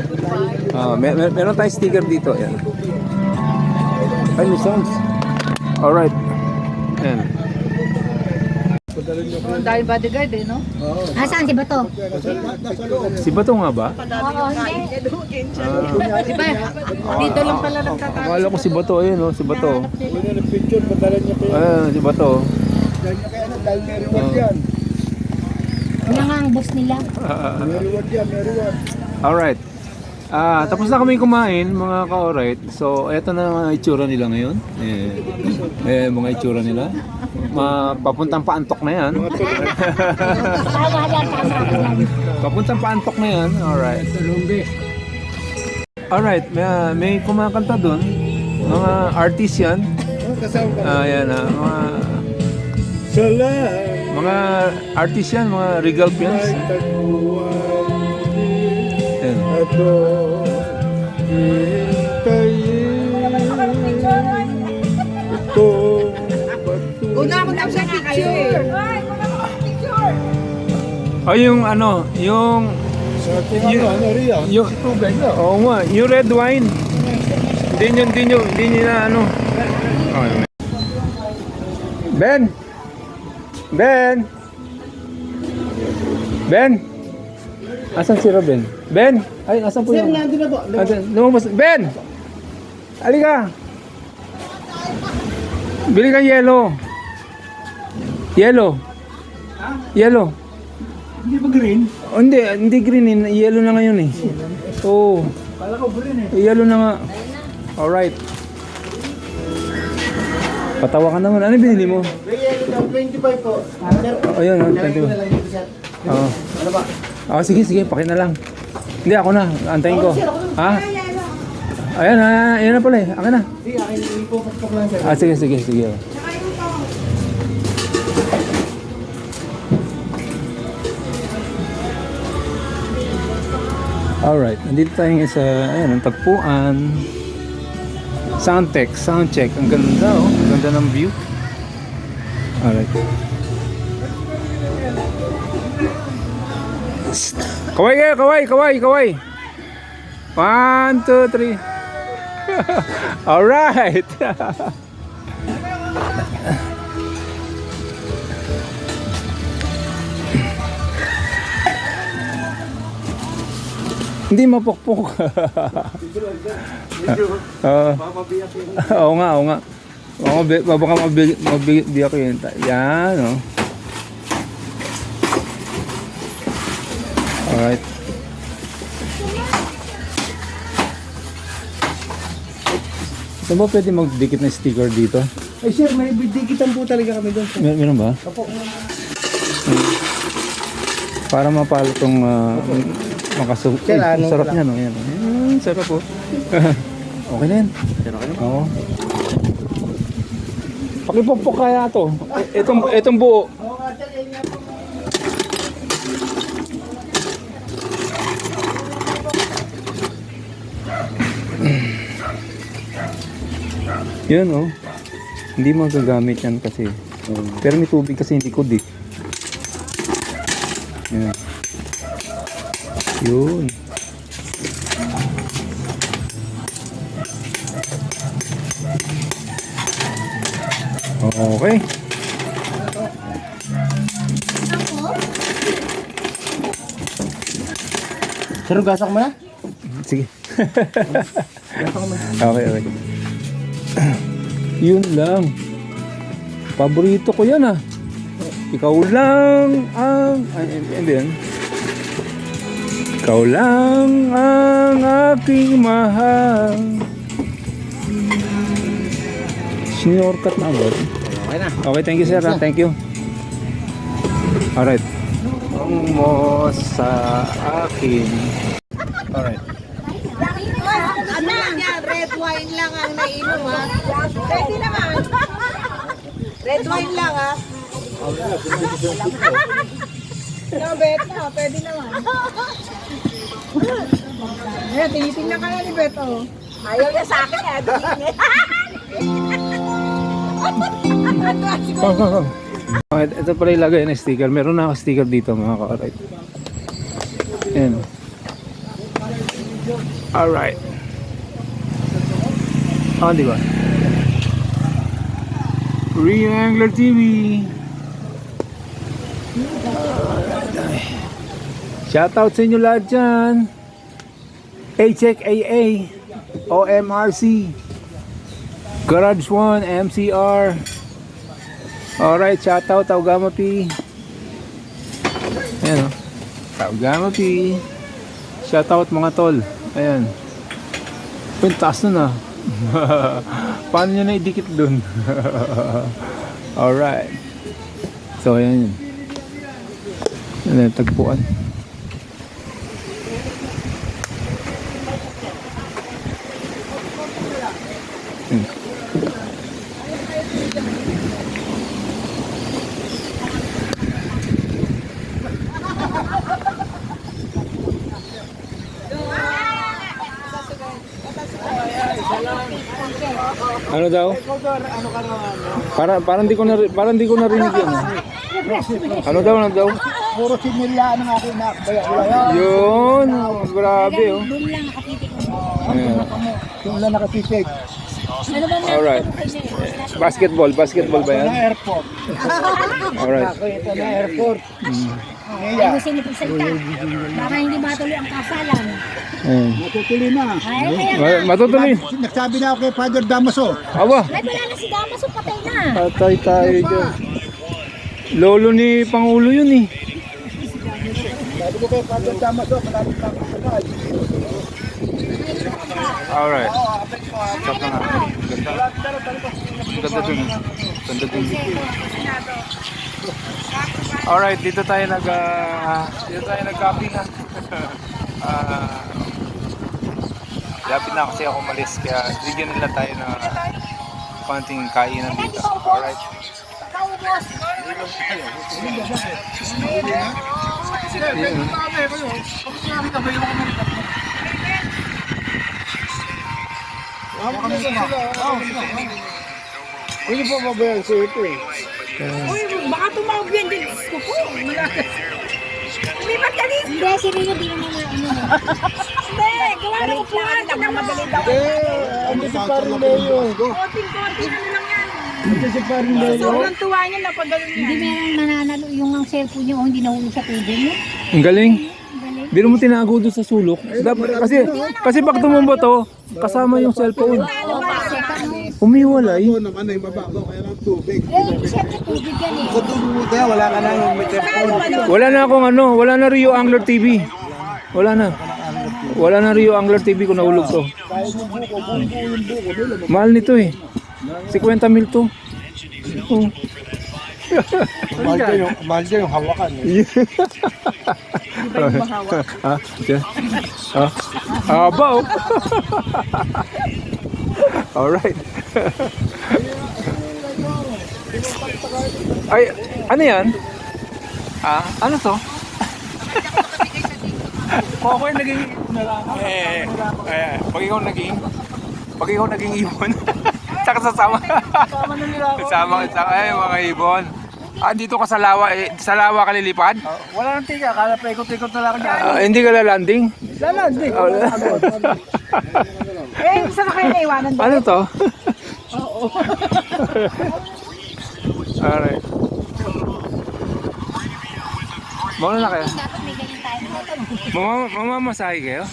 Meron tayong sticker dito. Yan. Ay, may sounds. Alright. Yan. Dahil bodyguard eh, no? Saan si Bato? Si Bato nga ba? Oo, hindi. Diba? Dito lang pala nagtatapos. Akala ko si Bato. Ayun, oh, si Bato. Pwede na picture, padala niya kayo. Ayun, si Bato. Dahil niya kaya na, dahil may reward yan. Yan nga ang boss nila. May reward yan, may reward. Alright. Tapos na kami kumain, mga ka-alright. So, eto na mga itsura nila ngayon. Mga itsura nila. Papuntang paantok na yan. Papuntang paantok na yan. Alright. Alright, may kumakanta dun. Mga artist yan. Ayan, mga artist yan, mga Regal Films. Ayan. Una mo tapos sa picture. Yung ano, yung Sa ating ano, Ria? yung oo nga, yung red wine. Hindi nyo na ano. Ben! Asan si Robin? Ben! Ay, asan po yung... Nandun na po. Lumabas. Ben! Halika! Bili kang yellow. Yellow. Hindi ba green? Oh, hindi green eh. Yellow na ngayon eh. Oo. Kala ko green eh. Yellow na nga. Alright. Patawa ka naman. Ano binili mo? 25 po. Ayun, 25. Oo. Ano ba? Sige, paki na lang. Hindi, ako na. Antayin ko. Ha? Ayan na pala eh. Akin na. Hindi, akin ipopatok lang sir. Sige. Alright, nandito tayo ngayon sa, ayan, ang tagpuan. Sound check. Ang ganda oh. Ang ganda ng view. Alright. Kaway. 1, 2, 3. Alright. Hindi mapukpok. Oo nga. Baka mabiyak yun. Yan, oh. Alright. Saan ba pwede magdikit na sticker dito? Ay sir, may bidikitan po talaga kami doon. Meron ba? Opo. Para mapalo tong Kailangan sarap lang. niya, no? Yan. Sarap po. Okay na yan. Oo. Pakipopok kaya to. Itong buo. Yan, oh. Hindi mo gagamit yan kasi Pero may tubig kasi hindi ko di. Yan. Yun. Okay. Sir, gasak mo na? Sige. Okay, okay. Yun lang. Paborito ko yan ah. Ikaw lang ang... Hindi yan. Ikaw lang ang aking mahal. Shortcut na agad. Okay na. Okay, thank you sir. Thank you. Alright. Mo sa akin. Alright. Ano yan? Red wine lang ang nainom ha. Pwede naman. Red wine lang ha. No, Bet na. Pwede naman. Ayan, tinitingnan ka na ni Bet oh. Ayaw niya sa akin eh. Okay, ito pala ilagay na sticker. Meron na ako sticker dito mga ka-alright. Ayan. Alright. Ah, di ba? Rio Angler TV. Shoutout sa inyo lahat dyan. HXAA, OMRC, Garage 1, MCR. Alright, shoutout Taugama P. Ayan o. Taugama P. Shoutout mga tol. Ayan. Pintas na na. Paano nyo na idikit dun? Alright. So ayan yun. Ayan, tagpuan. Ano daw? Parang di ko narinig yan. Ano daw? Puro sinila ng aking nakbaya. Wala yan. Yun, grabe oh. Doon lang nakatitik mo. Ayan. Yung lang nakatitig. Ano ba na? Alright. Basketball ba yan? Na airport. Alright. Ako ito na airport. Ay, gusto niyo pagsalita. Baka hindi matuloy ang kasalan. Ayan. Matutuloy na. Ay, kaya Matutuloy. Nagsabi na ako kay Father Damaso. Aba, ay, wala na si Damaso, patay na. patay tayo dyan. Lolo ni Pangulo yun eh. Sabi ko kay Father Damaso, malapit na ako sa bahay. Alright. Stop na nga. Ganda dun. Ganda dun. Alright, dito tayo nag-copy na. Lapit na kasi ako umalis kaya bigyan nila tayo ng konting kainan dito. Alright. Hindi po mabayan si ito eh. Uy, baka tumawag yan din. Gusto ko. Lumipat ka din. Hindi, si Rino di naman na ano. Hindi, gawa ng upuan. Lang madali daw. Ano si Paring Leo? Konting-konting ano lang yan. Ano si Paring Leo? Sobrang tuwa niya na pag ganun Hindi yan. meron mananalo yung ang cellphone niyo, hindi nahulog sa tubig mo. Ang galing. Hindi mo tinago doon sa sulok. Kasi pag tumumba to, kasama yung cellphone. Umiwalay. Ito naman ay mababaw kaya ng tubig. Eh, siyempre tubig yan eh. Sa tubig mo kaya wala ka na yung may Wala na akong wala na Rio Angler TV. Wala na. Wala na Rio Angler TV kung nahulog to. Mahal nito eh. 50 mil to. Oh. mahal dyan yung hawakan. Haba oh. Alright. Ay, ano yan? Ano to? Kung ako yung naging pag ikaw naging ibon Tsaka sasama. Sama ay mga ibon. Ah, dito ka sa Lawa, sa Lawa ka lilipad? Wala nang tiga, kala pa ikot-ikot na lang ako dyan. Hindi ka lalanding? Lalanding. Eh, saan na kayo naiwanan doon? Ano to? Alright. Mauna na kayo? Dapat may ganyan tayo. Mamamasahe kayo?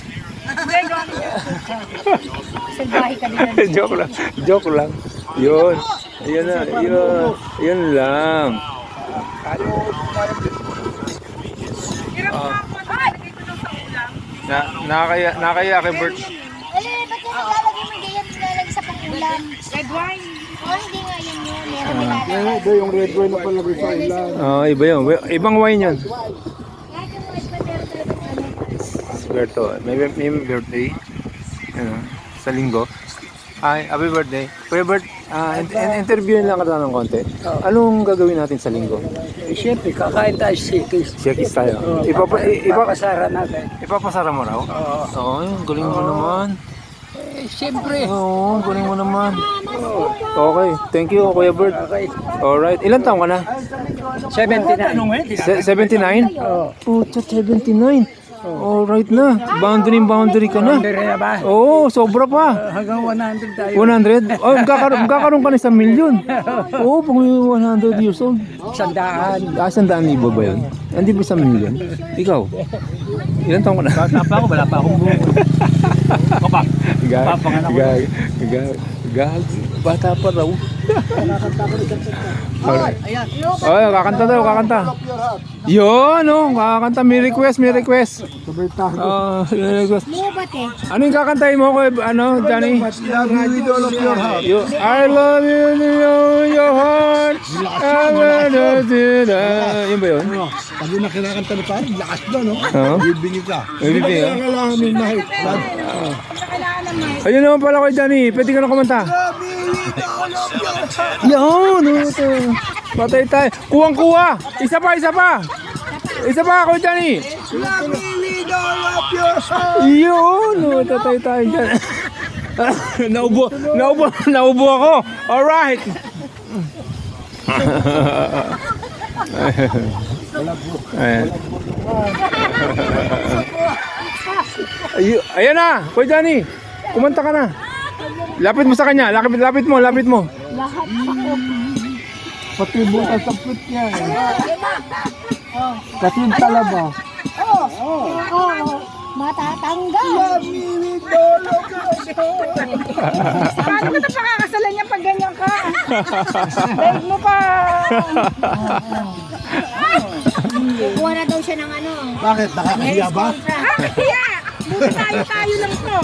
Salbahe ka din. Joke lang. Joke lang. Yun. Yun na. Yun. Yun lang. Nakakaya kay Bert. Ba't yung naglalagay mo ganyan, nilalagay sa pangulam? Red wine. Oh, hindi nga yun yun. Meron nilalagay. Ito yung red wine na palagay sa ilan. Iba yun. Ibang wine yun. Kahit yung white pa, meron talagang ano. Berto, may birthday. Ano, sa linggo. Ay, happy birthday. Kuya Bert, interviewin lang kita ng konti. Anong gagawin natin sa linggo? Siyempre, kakain tayo sikis. Checkis tayo. Ipapasara natin. Ipapasara mo raw? Oo, yun. Galing mo naman. Siyempre. Oo, galing mo naman. Okay, thank you Kuya Bert. Alright, ilan taong ka na? 79. 79? Pucha, 79. Alright na. Boundary ka na. Hindi na ba? Oo, sobra pa. Hanggang 100 tayo. 100? Oh, magkakaroon ka na sa milyon. Oo, pag may 100 years old. 100. 100,000 ba yun? Hindi ba sa milyon? Ikaw? Ilan taong ka na? Bata pa ako, wala pa akong buhay. Kapak. Bata pa raw. Alright. Oh, kakanta daw, kakanta. Yun, oh, kakanta. May request. May request. May request. Lubat eh. Ano yung kakantahin mo, Johnny? Love you with all of your heart. I love you with your heart. Yun ba yun? Pag yung nakinakanta na tayo, lakas doon, no? Oo. Bibingin ka. Bibingin ka? Kailangan yung night. Ayun naman pala ko, Johnny. Pwede ka na kumanta. Yun, ito. Patay tayo. Kuwang-kuwa. Isa pa. Isa pa ako, Johnny. Yun, tatay tayo dyan. Naubo ako. Alright. Ayan. Ayan na, Kuya Johnny. Kumanta ka na. Lapit mo sa kanya, lapit mo. Lahat ako. Pati bukas sa put niya. Pati yung talaba. Oo. Matatanggal. Paano ka ito pakakasalan niya pag ganyan ka? Dahil mo pa. Kukuha na daw siya ng ano. Bakit? Nakakahiya ba? Kaya, buti tayo lang to.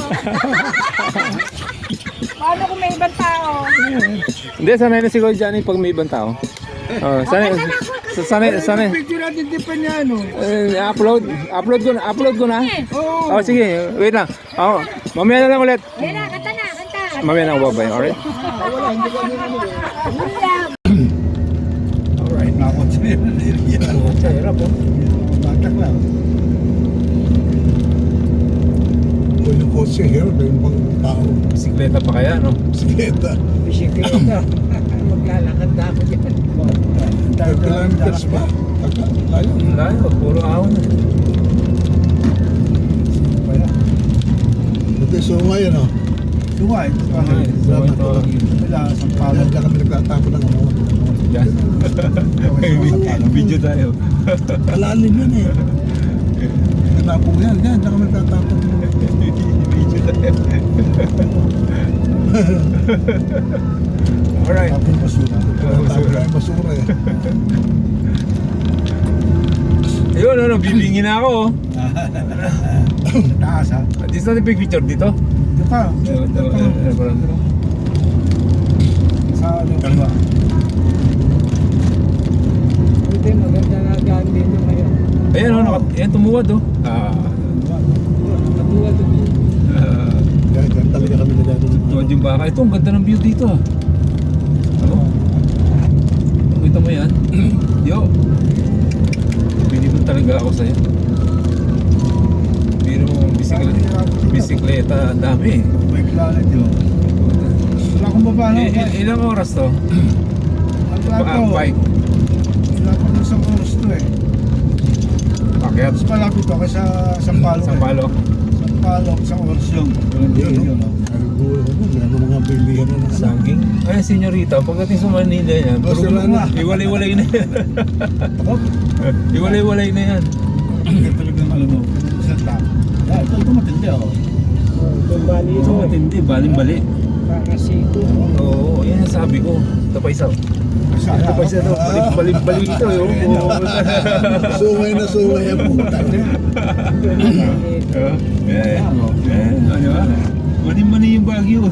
Paano kung may ibang tao? Hindi, sanay na si Kuya Johnny pag may ibang tao. Sanay. Picture natin di pa niya, no? Upload ko na. Oh, sige, wait lang. Mamaya na lang ulit. Yan na, kanta. Mamaya na ako babay, alright? Alright, nakot siya. Hirap po. Batak lang. Kung yung kotse here, yung pang tao. Bisikleta pa kaya, no? Bisikleta. Bisikleta. Maglalakad na ako dyan. 5 kilometers ba? Tayo. Layo, puro ahon. Ito yung sungay, ano? Sungay. Wala, Diyan kami nagtatapon ng ano. Video tayo. Kalalim yun eh. Natapong yan. Diyan kami nagtatapon. Video tayo. Alright. Tapon basura. Tapon na yung basura eh. Ayun, bibingin na ako. Taas ha. Dito natin picture dito. Ito pa. Sa ano ba? Ito yung maganda na dyan dito ngayon. Ayan, tumuwad oh. Natuwa ito. Diyan talaga kami nagtatapon. Tumuwad yung baka. Ito, ang ganda ng view dito ah. Kita mo yan? Yo. Binibon talaga ako sa'yo. Biro mo bisikleta, ang dami eh. May planet yun. Wala akong baba na. Ilang oras to? Ang plato. Bike. Wala pang isang oras to eh. Pakyat. Mas malapit to kaysa Sampalo. Sampalo. Sampalo, isang oras yun. Walang Yun, yun, no? no? Meron mga bilihan na nasa. Saging. Ay, senyorita, pagdating sa Manila yan, Oh, sila na. iwalay-walay na yan. Iwalay-walay na yan. Ang talagang ano mo. Isang tao. Ito matindi ako. Kung bali Ito ito, matindi, baling-bali. kakasiko. Oo, yan ang sabi ko. Ito pa isa. Ito pa isa to. Baling-bali ito. Sungay na sungay ang puta. Ano ba? Mani-mani yung Baguio.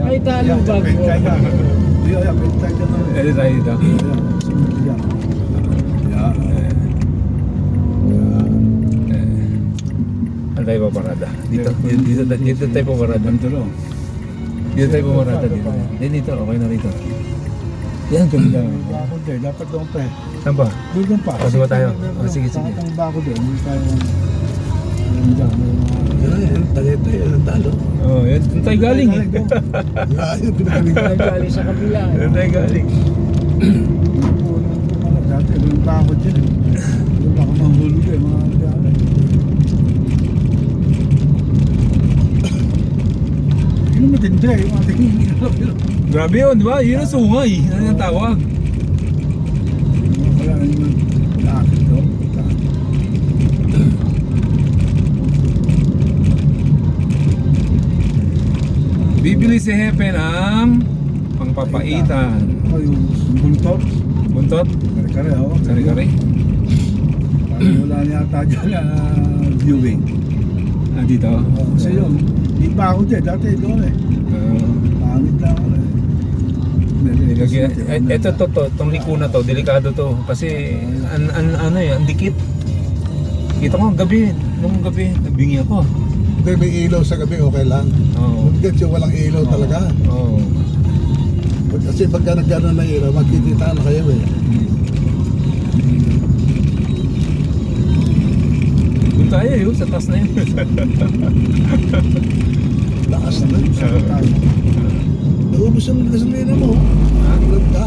Ay, talo ba? Pentay ka. Iya, pentay ka na. Ito tayo dito. Yan. Ano tayo paparada? Dito tayo paparada. Bandolo. Dito tayo paparada dito. Dito, okay na rito. Yan, ganda. Bako din. Dapat doon pa eh. Saan ba? Doon pa. O, diba tayo? O, sige. Dapat ang bako din. Hindi tayo. Diyan. Tagay-tagay ang talo. Oh, yan. Doon tayo galing eh. Ayun, pinagaling. Ay, galing sa kabila. Doon tayo galing. Dati, doon pa ako dyan eh. Doon pa ako mahulog eh. Mga dami. Yun matindi eh. Yung ating Grabe yun, di ba? Yun ang sungay. Ano yung tawag? wala na yung lakit doon. Bibili si Hepe ng pangpapaitan. Ako yung buntot. Buntot? Kare-kare ako. Kari-kari. Parang wala niya ata dyan na viewing. Ah, dito? Kasi yun, di pa ako dyan. Dati doon eh. Pangit lang ako eh. Ito itong liko na to, delikado to. Kasi ano yan, ang dikit. Kita ko gabi, nung gabi, nabingi ako. Hindi, may ilaw sa gabi, okay lang. Oo. Huwag yung walang ilaw talaga. Oo. Kasi pagka nagkaroon ng ilaw, magkikita na kayo eh. Doon tayo yun, sa taas na yun. Lakas na. Naubos ang gasolina mo. Ilag ka.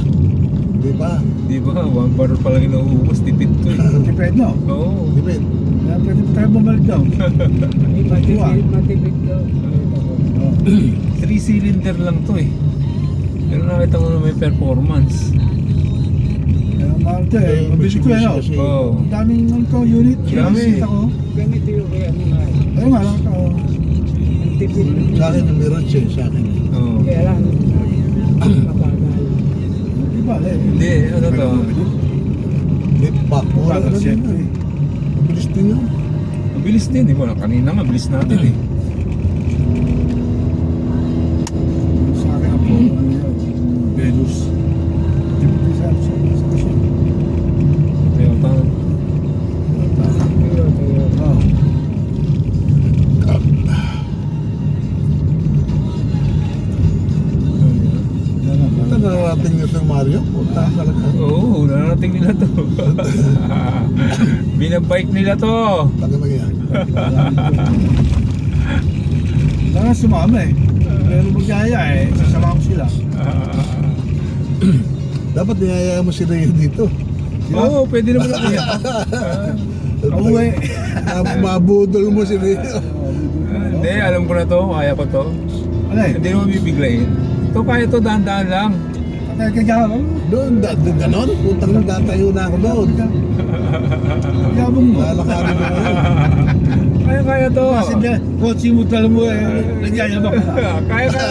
Di ba? Di ba? 1 bar pa lang inuubos, tipid to eh. Tipid no? Oo. Dipit. Kaya pwede pa tayo bumalik daw. Ay, matipid daw. 3 cylinder lang to eh. Pero nakita mo na may performance. Kaya mahal to eh. Mabilis ko eh no? Oo. Ang daming ano to, unit. Dami. Nakita ko. Ganito yung kaya mahal. Ayun nga lang ako. Ang tipid. Sa akin, ang meron siya sa akin. Oo. Kaya lang, mabagal. Di ba eh? Hindi, ano to? May back. Wala Bagal na siya din to eh. eh. Mabilis din yun. Mabilis din, di ba? Kanina nga, bilis natin eh. Sa akin ang po, ano yun? Venus. Tipid sa station. Toyota. Oo. Yan ang Ito narating nyo ito Mario. Punta talaga. Oo, narating nila to. Binabike nila to. Taga na yan. Kaya sumama eh. Pero magyaya eh, sasama ko sila. Dapat niyayaya mo sila yun dito. Oo, pwede naman ako yan. Pauwi. Mabudol mo sila yun. Hindi, alam ko na to, kaya ko to. Ano eh? Hindi naman bibiglayin. Ito kaya to, dahan-dahan lang. Patay ka dyan ako. Doon, ganon. Putang nagtatayo na ako doon. Yabong mo. Lalakarin mo na yun. Kaya to. Kasi dyan, kotse mo tala mo eh. Nagyayabak ka. Kaya to.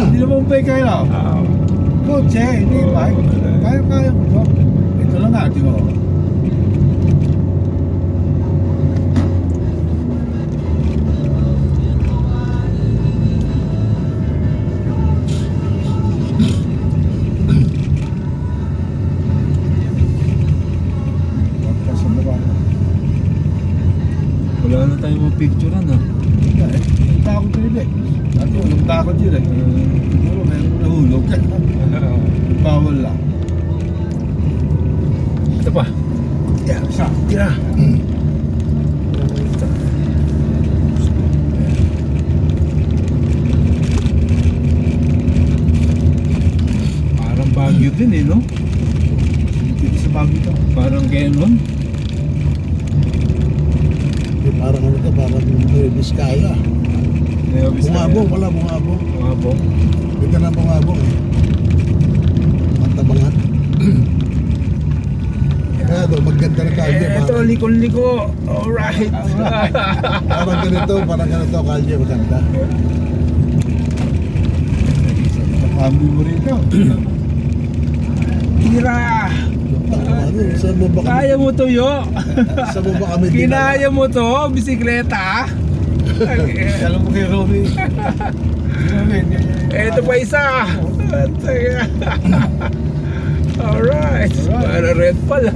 Hindi naman pay kayo. Kotse, hindi bike. Kaya ko. Ito lang natin mo. Wala na tayong mga picturean ha. Takot yun eh. Dati walang takot yun eh. Siguro meron nahulog. Bawal lang. Ito pa. Yeah, isa. Tira. Baguio din eh, no? Dito sa Baguio to. Parang Quezon. Parang ano to, parang Vizcaya. Bungabong, wala bungabong. Bungabong. Dito na bungabong eh. Mantabangan. Kaya to, maganda na kalye. Eto, liko-liko. Alright. Parang ganito kalye, maganda. Kami mo rin to. Tira! Ano, saan mo ba kami? Kaya mo to, yo. Saan mo ba kami Kinaya mo to, bisikleta. Alam mo kay Romy. Eto pa isa. Alright. Para red pala.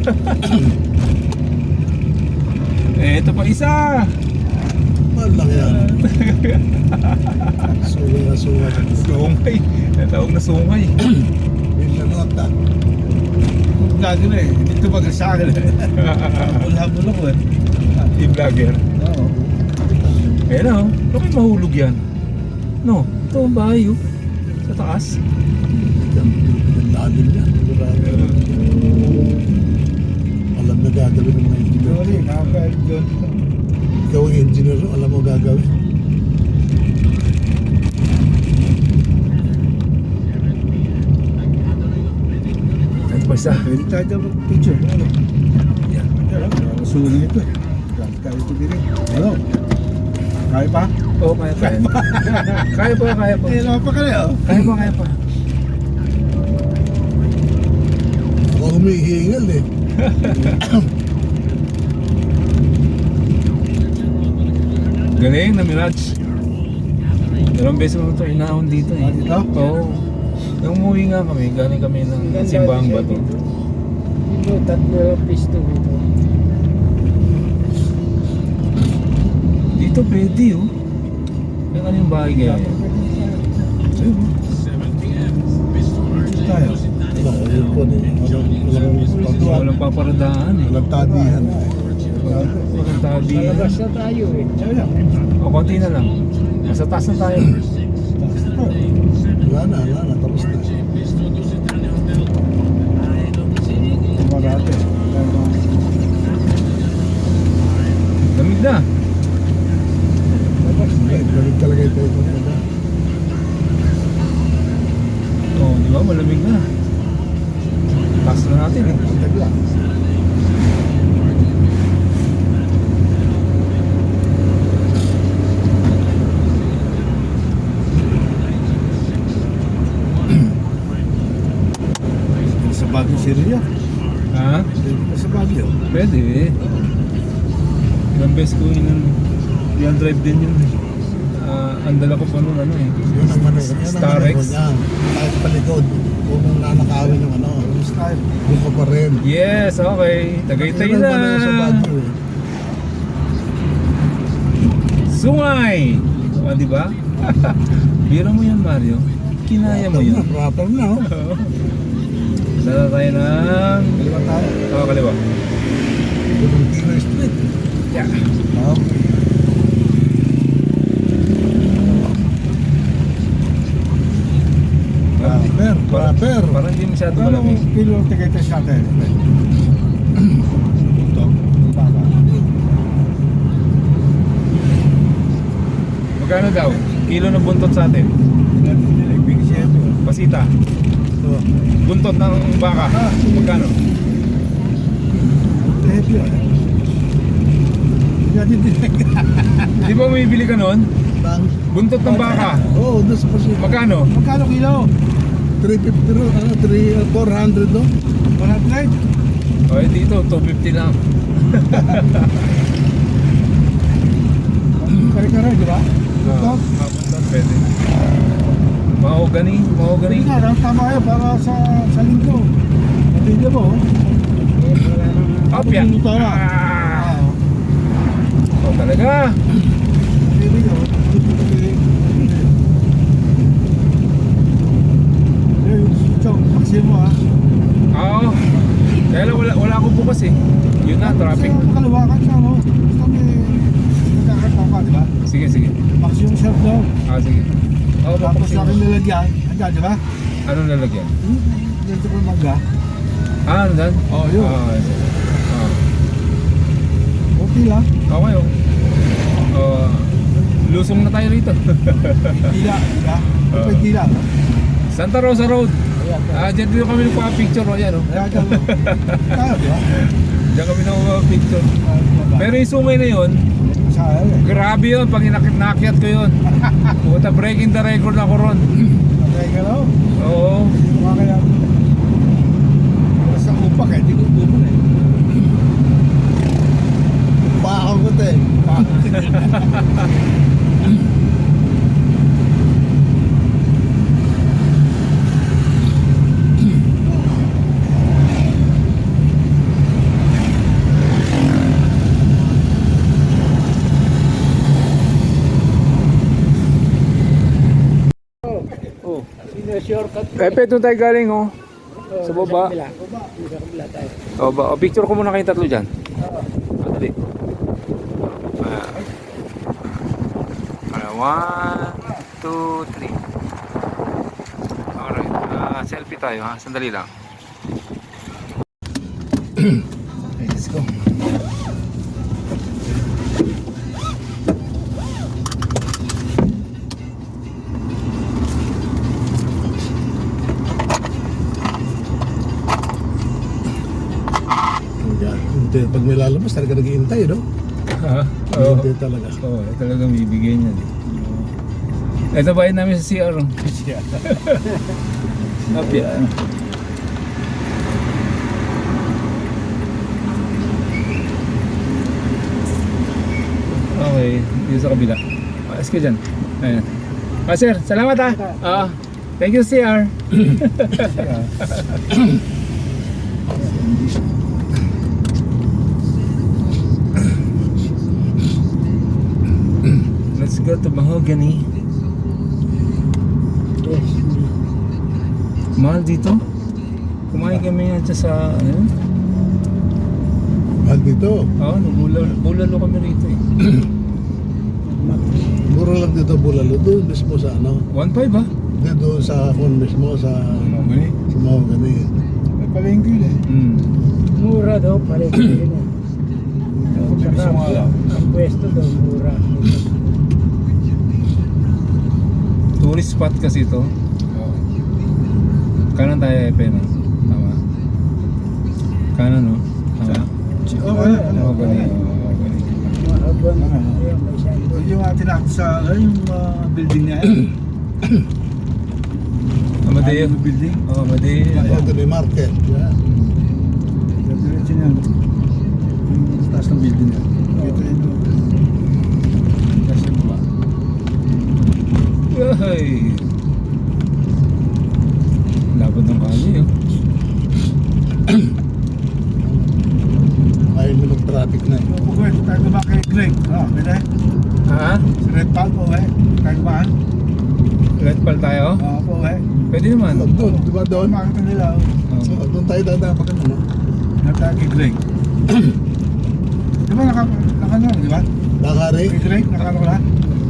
Eto pa isa. Malang yan. Sunga. Sungay. Natawag na sungay. Minanota. Lagi na eh. Dito ba sa akin eh. Habol ako eh. Yung vlogger. Oo. Ayan na, bakit mahulog yan? No, ito ang bahay oh. Sa taas. Lalim yan. Alam na gagawin ng mga engineer. Sorry, nakakail doon. Ikaw ang engineer, alam mo gagawin. Ito pa isa. Pwede tayo mag-picture. Ano? Yan. Sulit ito eh. Grabe tayo ito din eh. Ano? Kaya pa? Oo, kaya pa yan. Kaya pa. Eh, naman pa kayo. Kaya pa. Ako humihingal eh. Galing na Mirage. Dalawang beses mo ito inahon dito eh. Dito? Oo. Nung umuwi nga kami, galing kami ng Simbang Bato. Ito, 3 pisto ito. Dito pwede oh. Yung ano yung bahay kaya yan? Ayun. Dito tayo. Wala, yun po eh. Walang paparadaan eh. Walang tadihan. Walang tabi. Palabas na tayo eh. Ayun. O, konti na lang. Nasa taas na tayo. Wala na, tapos na. Marate. Lamig na. Galing talaga ito. Oo, di ba? Malamig na. Taas na natin eh. Tagla. Sa Baguio Syria. Ha? Sa Baguio. Pwede eh. Ilang beses ko yung drive din yun eh. Ang dala ko pa nun ano eh. Yun ang manok. Yan ang Starex. manok niyan. Kahit palikod. Kung nanakawin yung ano. Style. Doon ka pa rin. Yes, okay. Tagaytay Yun na. ang manok sa Baguio eh. Sungay! O, di ba? Bira mo yan, Mario. Kinaya mo yun. Proper na oh. Dala tayo ng... Kaliwa tayo. Oo, kaliwa. Valentino Street. Yeah. Okay. Proper. Parang hindi masyado Ano malamig. kilo ang tigay sa atin? Ito. Baka. Magkano daw? Kilo ng buntot sa atin. Pasita. So, Buntot ng baka. Magkano? Heavy yun. Yan din. Di ba may bili ka nun? bang. Buntot ng baka. Oo, doon sa Pasig. Magkano? Magkano kilo? 350 ro, 400 no? 100? O, dito, 250 lang. Kare-kare, di ba? Ito? Buntot, pwede. Mahogani. Hindi nga, tama kayo para sa linggo. Hindi mo. Opya. Hindi tayo. O, talaga. Hindi mo. Ito, maksin mo ha. Oo. Kaya lang wala akong bukas eh. Yun na, traffic. Kasi makalawakan siya, no? Basta may nagkakatawa ka, di ba? Sige. Maximum shelf daw. Sige. Oo, Tapos papaksin sa akin mo. nilagyan, hanggang, di ba? Anong lalagyan? dito ko magga. Ah, ano dan? Oh, yun. Okay lang. Okay, oh. Lusong na tayo rito. Tila. Kapag tila. Santa Rosa Road. Diyan dito kami nagpa-picture, oh. Yan, oh. Kaya dyan. Kaya ba? Diyan kami nagpa-picture. Pero yung sungay na yun, grabe yun. Pag inakyat ko yun. Puta, breaking the record ako ron. Kaya ka lang. Oo. Mga kaya. Basta upak eh. Hindi ko upak eh. Baka ko te. Oh. Sino-shortcut ko. Pepe, doon tayo galing, oh. Sa baba. Sa kabila tayo. O, picture ko muna kayong tatlo dyan. Dali. 1, 2, 3. Alright. Selfie tayo, ha. Sandali lang. Okay, let's go. Hindi, pag may lalabas, talaga nag-iintay, no? Oo. Hindi talaga. Oo, talagang bibigyan niya. Ito bayan namin sa CR. Happy. Okay, dito sa kabila. Ayos ka dyan. Ayan. Sir, salamat ha. Thank you CR. Let's go to Mahogany. Yes. Mahal dito. Kumain kami yan sa ano? Mahal dito. Oo, bulalo kami rito eh. Mura lang dito, Bulalo. Doon mismo sa ano. 1.5 ha? Hindi, doon sa kung mismo sa Mahogany. sa Mahogany. May palengke eh. Mura daw, pareho yun eh. Ang pwesto daw, mura. Tourist spot kasi ito. Kanan tayo no? Tama. Kanan no? Tama. Okay. Mahogany. Mahabang, ayun, may siya. Yung tinakot sa yung building niya eh. Amadeo. Building. Oh, Amadeo. Ito na yung market. Yeah. Diretso niya. Yung taas ng building niya. Ito yun. Kasi ba? Ay. Labad ng kali oh. Ayaw mo mag-traffic na eh. Pagkawin, tayo ba kay Greg? Pwede? Ha? Sa Red Pal po eh. Tayo ba? Red Pal tayo? Po eh. Pwede naman. Doon, di ba doon? Makakita nila. Oh. Doon tayo dadapak ano. Natayo kay Greg. Di ba nakano, di ba? Nakari? Kay Greg, nakano ka lahat?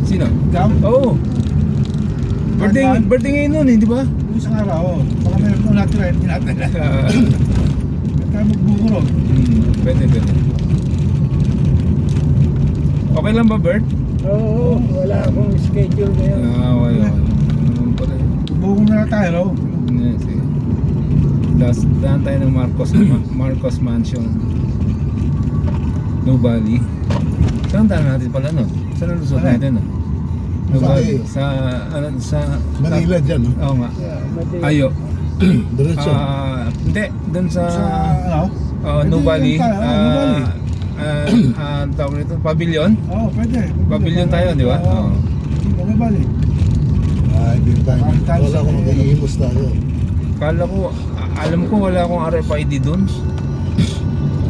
Sino? Ikaw? Oo. Birthday ngayon nun eh, di ba? Yung isang araw. Baka meron kong natin rin, hindi natin. Tayo magbuko ron. Pwede. Okay lang ba, Bert? Oo, wala akong schedule ngayon. Okay. Naman pala eh. Bubuko na tayo, no? Yeah, sige. Daan tayo ng Marcos Mansion. No Valley. Saan tayo natin pala no? Saan ang lusot natin no? No Valley. Sa Manila dyan, no? Oo nga. Madali. Ayo. Diretso. Hindi, doon sa ano? No Valley. No Valley. Ang tawag nito, Pavilion. Oo, pwede. Pavilion tayo, di ba? Oo. Ano ba ni? Hindi tayo. Wala akong mag-iimos tayo. Kala ko, alam ko wala akong RFID doon.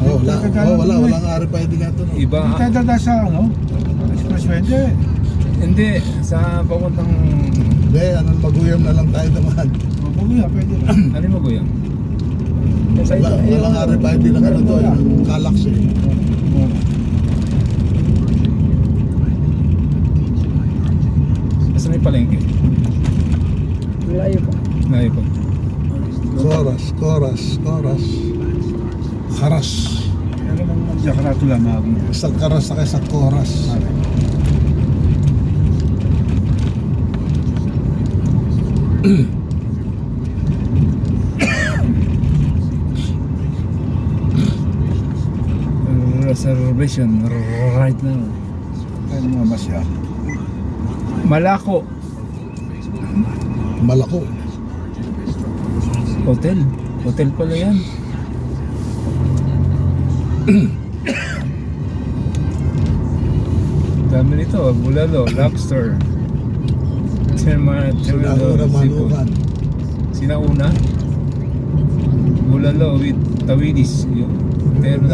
Walang RFID nga ito. Iba. Hindi tayo dada sa ano? Expressway. Hindi, sa papuntang... Hindi, maguyam na lang tayo naman. Maguyam, pwede na. Ano yung maguyang? Walang RFID na ano to, yung Calax eh. Asan yung palengke? Malayo pa. Ngayon pa. Koras. Karas. Ano bang nandiyan ka nato lang mga Isang karas na isang koras. Reservation right now. Ano mga masya? Malako Malako. Hotel pala yan. Dami nito, bulalo, lobster. Sinaura manukan. Sinauna? Bulalo with tawidis. Meron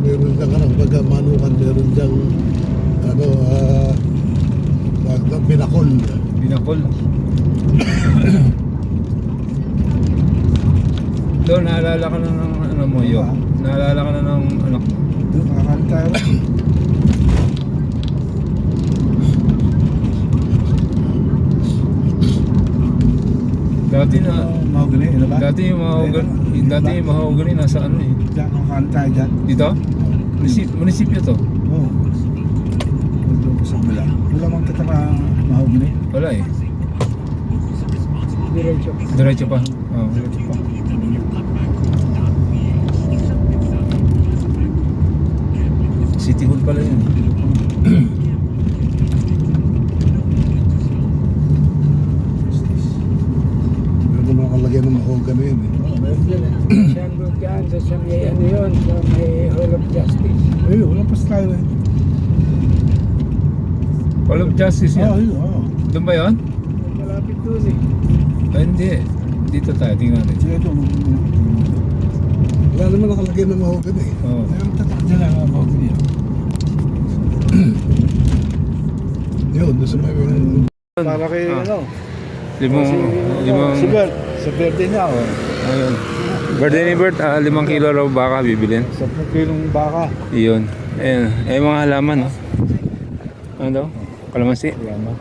Meron dyan ano, baga manukan, meron dyan ano, pinakol. Binakol. Doon, naalala ka na ng ano mo, yo. Naalala ka na ng anak mo. Doon, makakalit tayo. Dati na, Mahogany, ano ba? dati yung mahogany nasa ano eh. Diyan, makakalit tayo dyan. Dito? Munisipyo to? Oo. Doon ko sa kabila. Wala mang tataka mahogany. Wala eh. Diretso. Diretso pa. Oh, diretso pa. City Hall pala yun. Meron naman nakalagyan ng mahogan na yun eh. Meron dyan eh. Siyang doon dyan, sa may ano yun, sa may Hall of Justice. Ay, walang pas tayo eh. Hall of Justice Oo, yan. yun, oo. Doon ba yun? Malapit doon eh. Ay, hindi. Dito tayo, tingnan natin. Sige, ito. Wala naman nakalagyan ng mahogan eh. Oh. Meron tatak dyan lang mga mahogany. Yun, doon sa may Para kay Ah. ano? Limang, Si Bert. Sa birthday niya ako. ayun. Birthday ni Bert, 5 kilo raw baka bibilin. 10 kilong baka. Iyon. Ayun. Ay, mga halaman, no? Ano daw? Kalamansi? Yaman.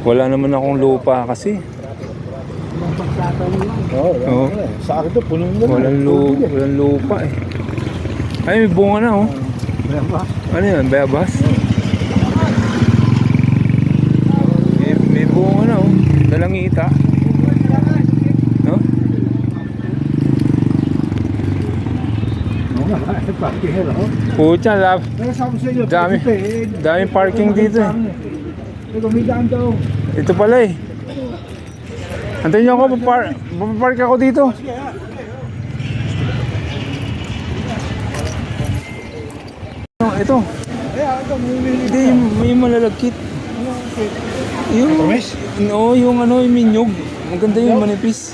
Wala naman akong lupa kasi. Oo, Oo. sa akin to, punong mo. Walang lupa eh. Ay, may bunga na, oh. Ano yan? Bayabas? May bunga na, oh. Dalangita. No? Oo nga, parking hell ako. Pucha, Pero sabi sa iyo, Dami. Daming parking dito eh. Ito, may daan daw. Ito pala eh. Antayin niyo ako, papark ako dito. Ito. Hindi, may malalagkit. Yung, no, yung ano, yung minyog. Maganda yung manipis.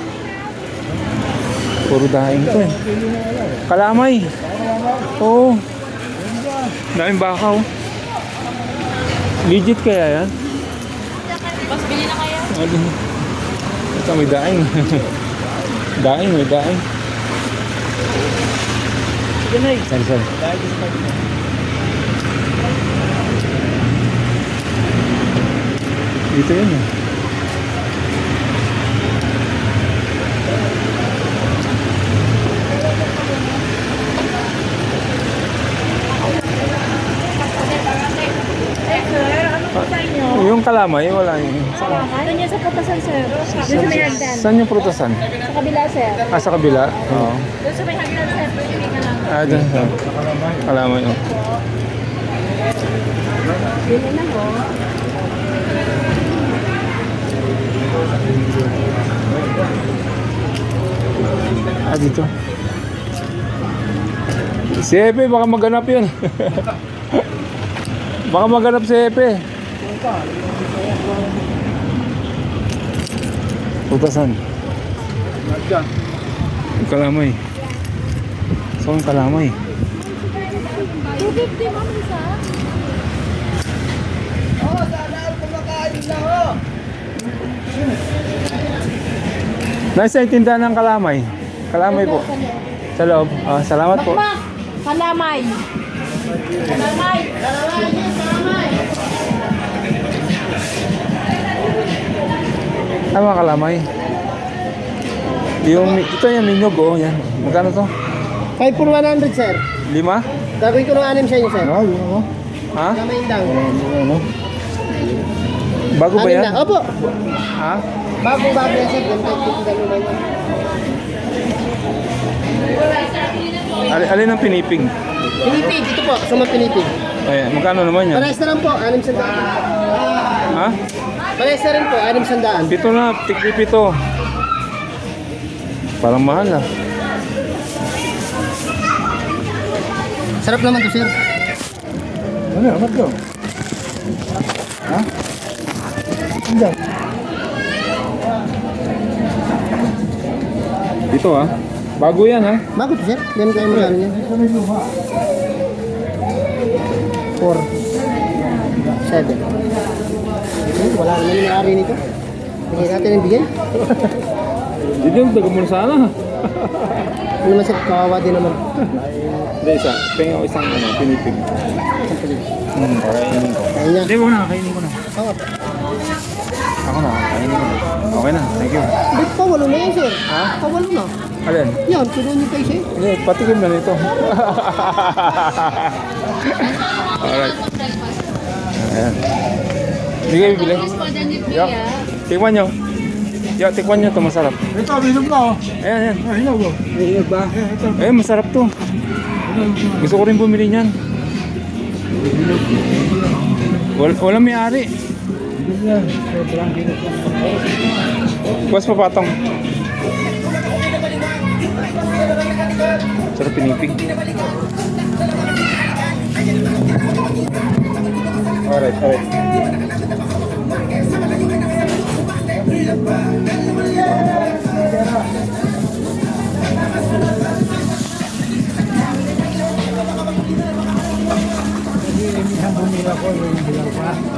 Puro daing to eh. Kalamay. Oo. Daming baka oh. Legit kaya yan? Boss, bili na kayo. Ito may daing. May daing. Saan? Dito yun eh. Yung kalamay, wala yun. Doon yan sa putasan, sir. Doon sa may hagdan. Saan yung prutasan? Sa kabila, sir. Sa kabila? Oo. Doon sa may hagdan, sir. Pwede ka lang. Doon. Kalamay, oh. Bili na mo. Dito. Si Epe, baka maganap yun. Baka maganap si Epe. Putasan. Kalamay. Saan yung kalamay? 250 mo, isa. Nasa tindahan ng kalamay. Kalamay po. Sa loob. Salamat po. Bakbak! Kalamay. Kalamay. Ah, mga kalamay. Yung, ito yan, ninyog, oh, yan. Magkano to? 5 for 100, sir. 5? Gagawin ko ng 6 sa inyo, sir. Ha? Kamay lang. Bago ba 6 yan? lang. Opo. Ha? Bago yan, sir. Ganito yung gano'n lang yan. Alin ang pinipig? Pinipig, ito po. Sumang pinipig. Ayan, magkano naman yan? Parehas na lang po, 6 sandaan. Ha? Parehas na rin po, 6 sandaan. 7 na, tigli-7. Parang mahal ah. Sarap naman to, sir. Ano, ano to? Ha? Hindi. Dito ah. Bago yan ah. Bago to, sir. Ganun kayo magkano niya. 4. 7. Wala naman yung may-ari nito. Bigyan natin yung bigay. Dito yung taga mo sana. Ano naman, sir, kawawa din naman. Hindi, isa. Pengen ako isang pinipig. Kakainin ko. Kaya niya. Hindi ko na, kainin ko na. Oo. Ako na, kainin ko na. Okay na, thank you. Ba't pawalo na yan, sir? Ha? Pawalo na. Alin? Yan, tulungan niyo kayo, sir. Hindi, patikim na nito. Alright. Ayan. Hindi kayo bibili? Yo, tikman nyo. Yo, tikman nyo ito, masarap. Ito, binom ka oh. Ayan, ayan. Ah, hilaw oh. Hinog ba? Eh, masarap to. Gusto ko rin bumili niyan. Walang may-ari. Bukas papatong. Sarap pinipig. Alright, alright.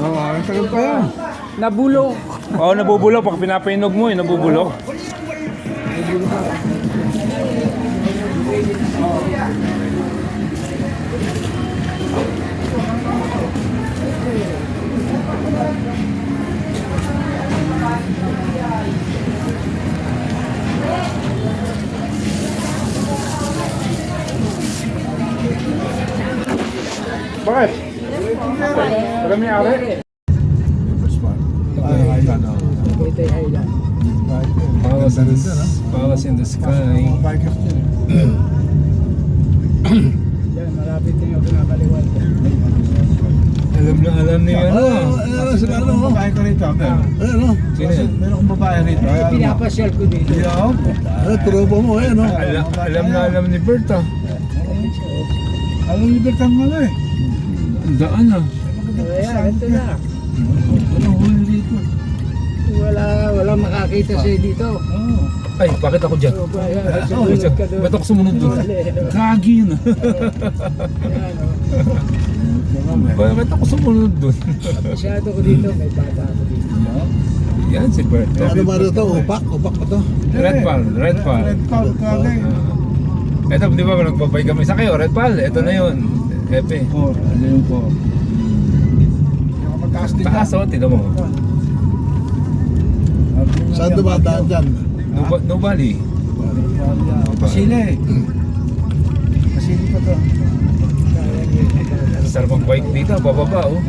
Oo, ang tagal pa yan. Nabulok. Oo, nabubulok. Pag pinapainog mo, nabubulok. Bakit? Wala may ari? Palace in the sky. Malapit na yung pinakaliwan. Alam niya ano. Babae ka rito. Ayan o. Sino yan? Meron kong babae rito. Pinapasyal ko dito. Ayan, tropa mo. Ayan o. Alam ni Bert ah. Alam ni Bertan mo na eh. Ang daan ah. Kaya, ito na. Walang huli rito. Wala makakita sa'yo dito. Oo. Ay, bakit ako dyan? So, kaya, sumunod ka doon. Ba't ako sumunod doon? Gagi yun ah. Yan, oh. Bakit ako sumunod doon? Masyado ko dito, may bata ako dito. Yan si Bert. Ano ba ito? Upak? Upak ba ito? Red Pal. Red Pal kagay. Ito, di ba nagpapay kami sa kayo? Red Pal, ito na yun. Epe. Ano yung po? Yung mataas din Taas oh, tignan mo. Saan dumadaan dyan? Nobody. Pasila eh. Pasili pa to. Sarap ang bike dito, bababa oh.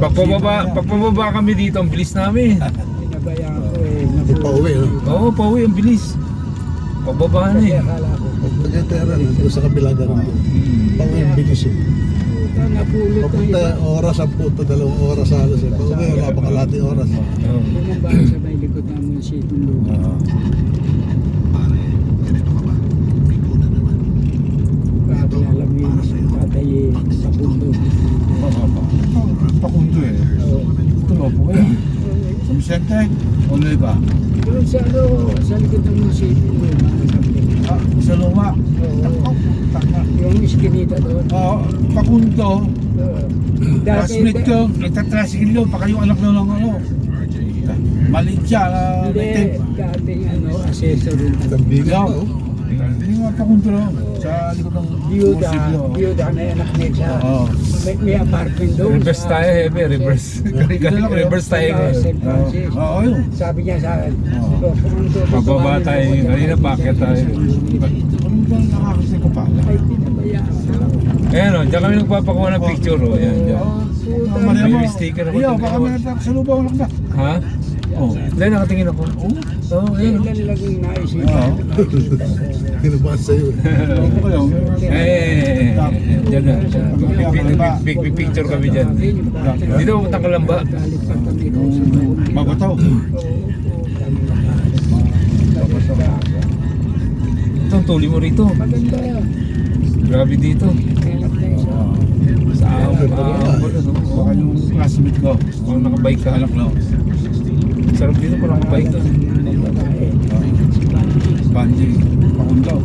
Pagpababa kami dito, ang bilis namin. Pinabayaan ko eh. Hindi pa uwi. No? Oo, pauwi, ang bilis. Pagbaba na Kasi eh. akala ko, Pagkatera, nandito sa kabila ganun din. Pauwi ang bilis eh. puta, napulot ng Papunta iba. oras ang puto, 2 oras halos eh. Pauwi, wala pa kalating oras. Oo. Bumaba sa may likod ng munisipong lupa. Grabe alam yun, tatay sa pundo. Pakundo eh. Ito mo po kaya. Sa Vicente? O Nueva? Doon sa sa likod ng munisipong lupa. Sa Luma? Yung iskinita doon. Oo, Pakundo. Classmate ko, nagtatrasigil yun, pa kayo anak na lang ano. Maliit siya, Hindi, dating assessor rin. Ang bigat pa oh. Hindi mo pakontra sa likod ng Biyuda na anak niya siya. Oo. May apartment doon. Reverse tayo, Hebe. Reverse. Reverse tayo ngayon. St. Francis. Oo, yun. Sabi niya sa akin, Oo. Pababa tayo. Kanina packet tayo. Ano ba nakakasya ko pa? ay pinabayaan. Ayan o, diyan kami nagpapakuha ng picture o. Ayan, diyan. May sticker ako. Iyo, baka may nagkasalubong lang na. Ha? Oo. Hindi, nakatingin ako. Oo, ayan o. Ilan lang yung naisipan. Kinabas sa'yo. Ano kayo? Eh, diyan na. Picture kami dyan. Dito pumunta ka lang ba? Magataw. Ito, ang tuli mo rito. Maganda. Grabe dito. Sa Baka yung classmate ko. Kung nakabike ka. Anak lang. Sarap dito kung nakabike ka. Banji. Pakundaw.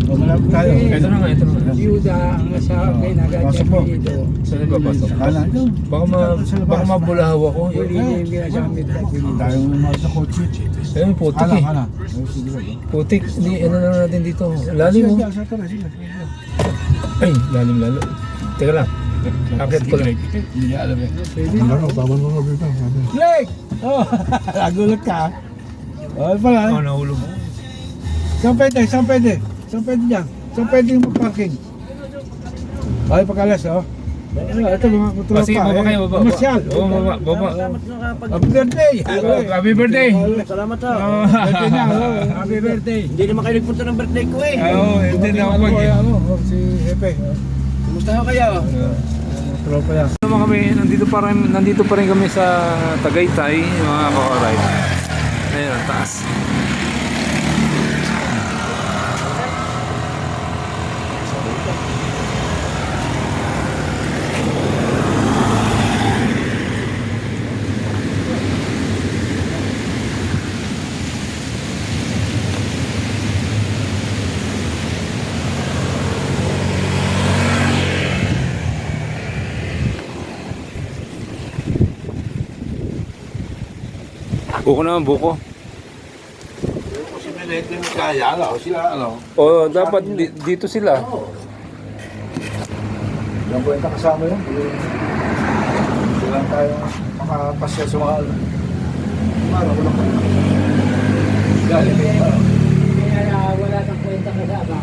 O, malapit tayo. Ito na nga, ito na nga. Biyuda ang asawa kay Pasok mo. nagadya dito. Saan ba pasok? Kala nyo. Baka mabulahaw ako. Huli niya yung ginagamit na binili. Tayo naman sa kotse. Ayun, may putik Kala, eh. kala. Sige ba? Putik. Hindi, ano na natin dito. Lalim mo. Sige, sige. Ay, lalim lalo. Teka lang. Akit ko lang. Hindi niya alam eh. Ano, tama mo nga dito. Blake! Oh, nagulat ka. Oh, pala. Ako nahulog. Saan pwede? Saan pwede? Saan pwede dyan? Saan pwede yung parking? Ay, pagkalas, oh. Ito, mga kutulo Sige, baba kayo, baba. Masyal. Baba. Happy birthday! Happy birthday! Salamat ha. Birthday na, oh. Happy birthday. Hindi naman kayo nagpunta ng birthday ko eh. Oo, hindi na ako mag... Si Hepe. Kumusta ho kayo? Tropa yan. Naman kami, nandito pa rin kami sa Tagaytay, mga ka-ride. Ayun, ang taas. Buko naman, buko. Si Menete mo kaya, ano? Sila, ano? O, dapat dito sila. Ilang kwenta kasama yun. Sila tayo makapasya sa mga ano. Mara, wala ko. Galing kayo. Kaya wala nang kwenta kasama.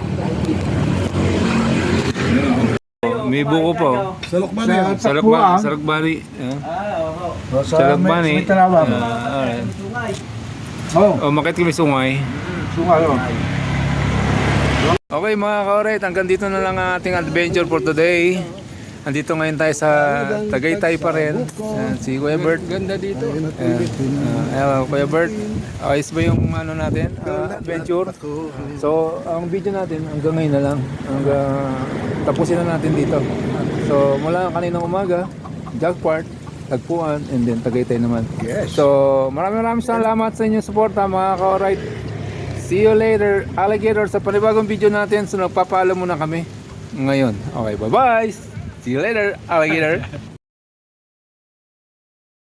May buko pa. Oh. Sa Lokban yan. Salakbani. Sa Salakbani. may Talawang. Oh, Oh, makit kami sungay. sunga yun. Okay mga ka-oret, hanggang dito na lang ang ating adventure for today. Andito ngayon tayo sa Tagaytay pa rin. Ayan, si Kuya Bert. Ganda dito. Kuya Bert, ayos ba yung ano natin, adventure? So, ang video natin hanggang ngayon na lang. Tapusin na natin dito. So, mula kaninang umaga, Jackport, Tagpuan, and then Tagaytay naman. Yes. So, maraming salamat sa inyong suporta mga ka-oret. See you later, alligator, sa panibagong video natin. So, nagpapaalam muna kami ngayon. Okay, bye-bye! See you later, alligator!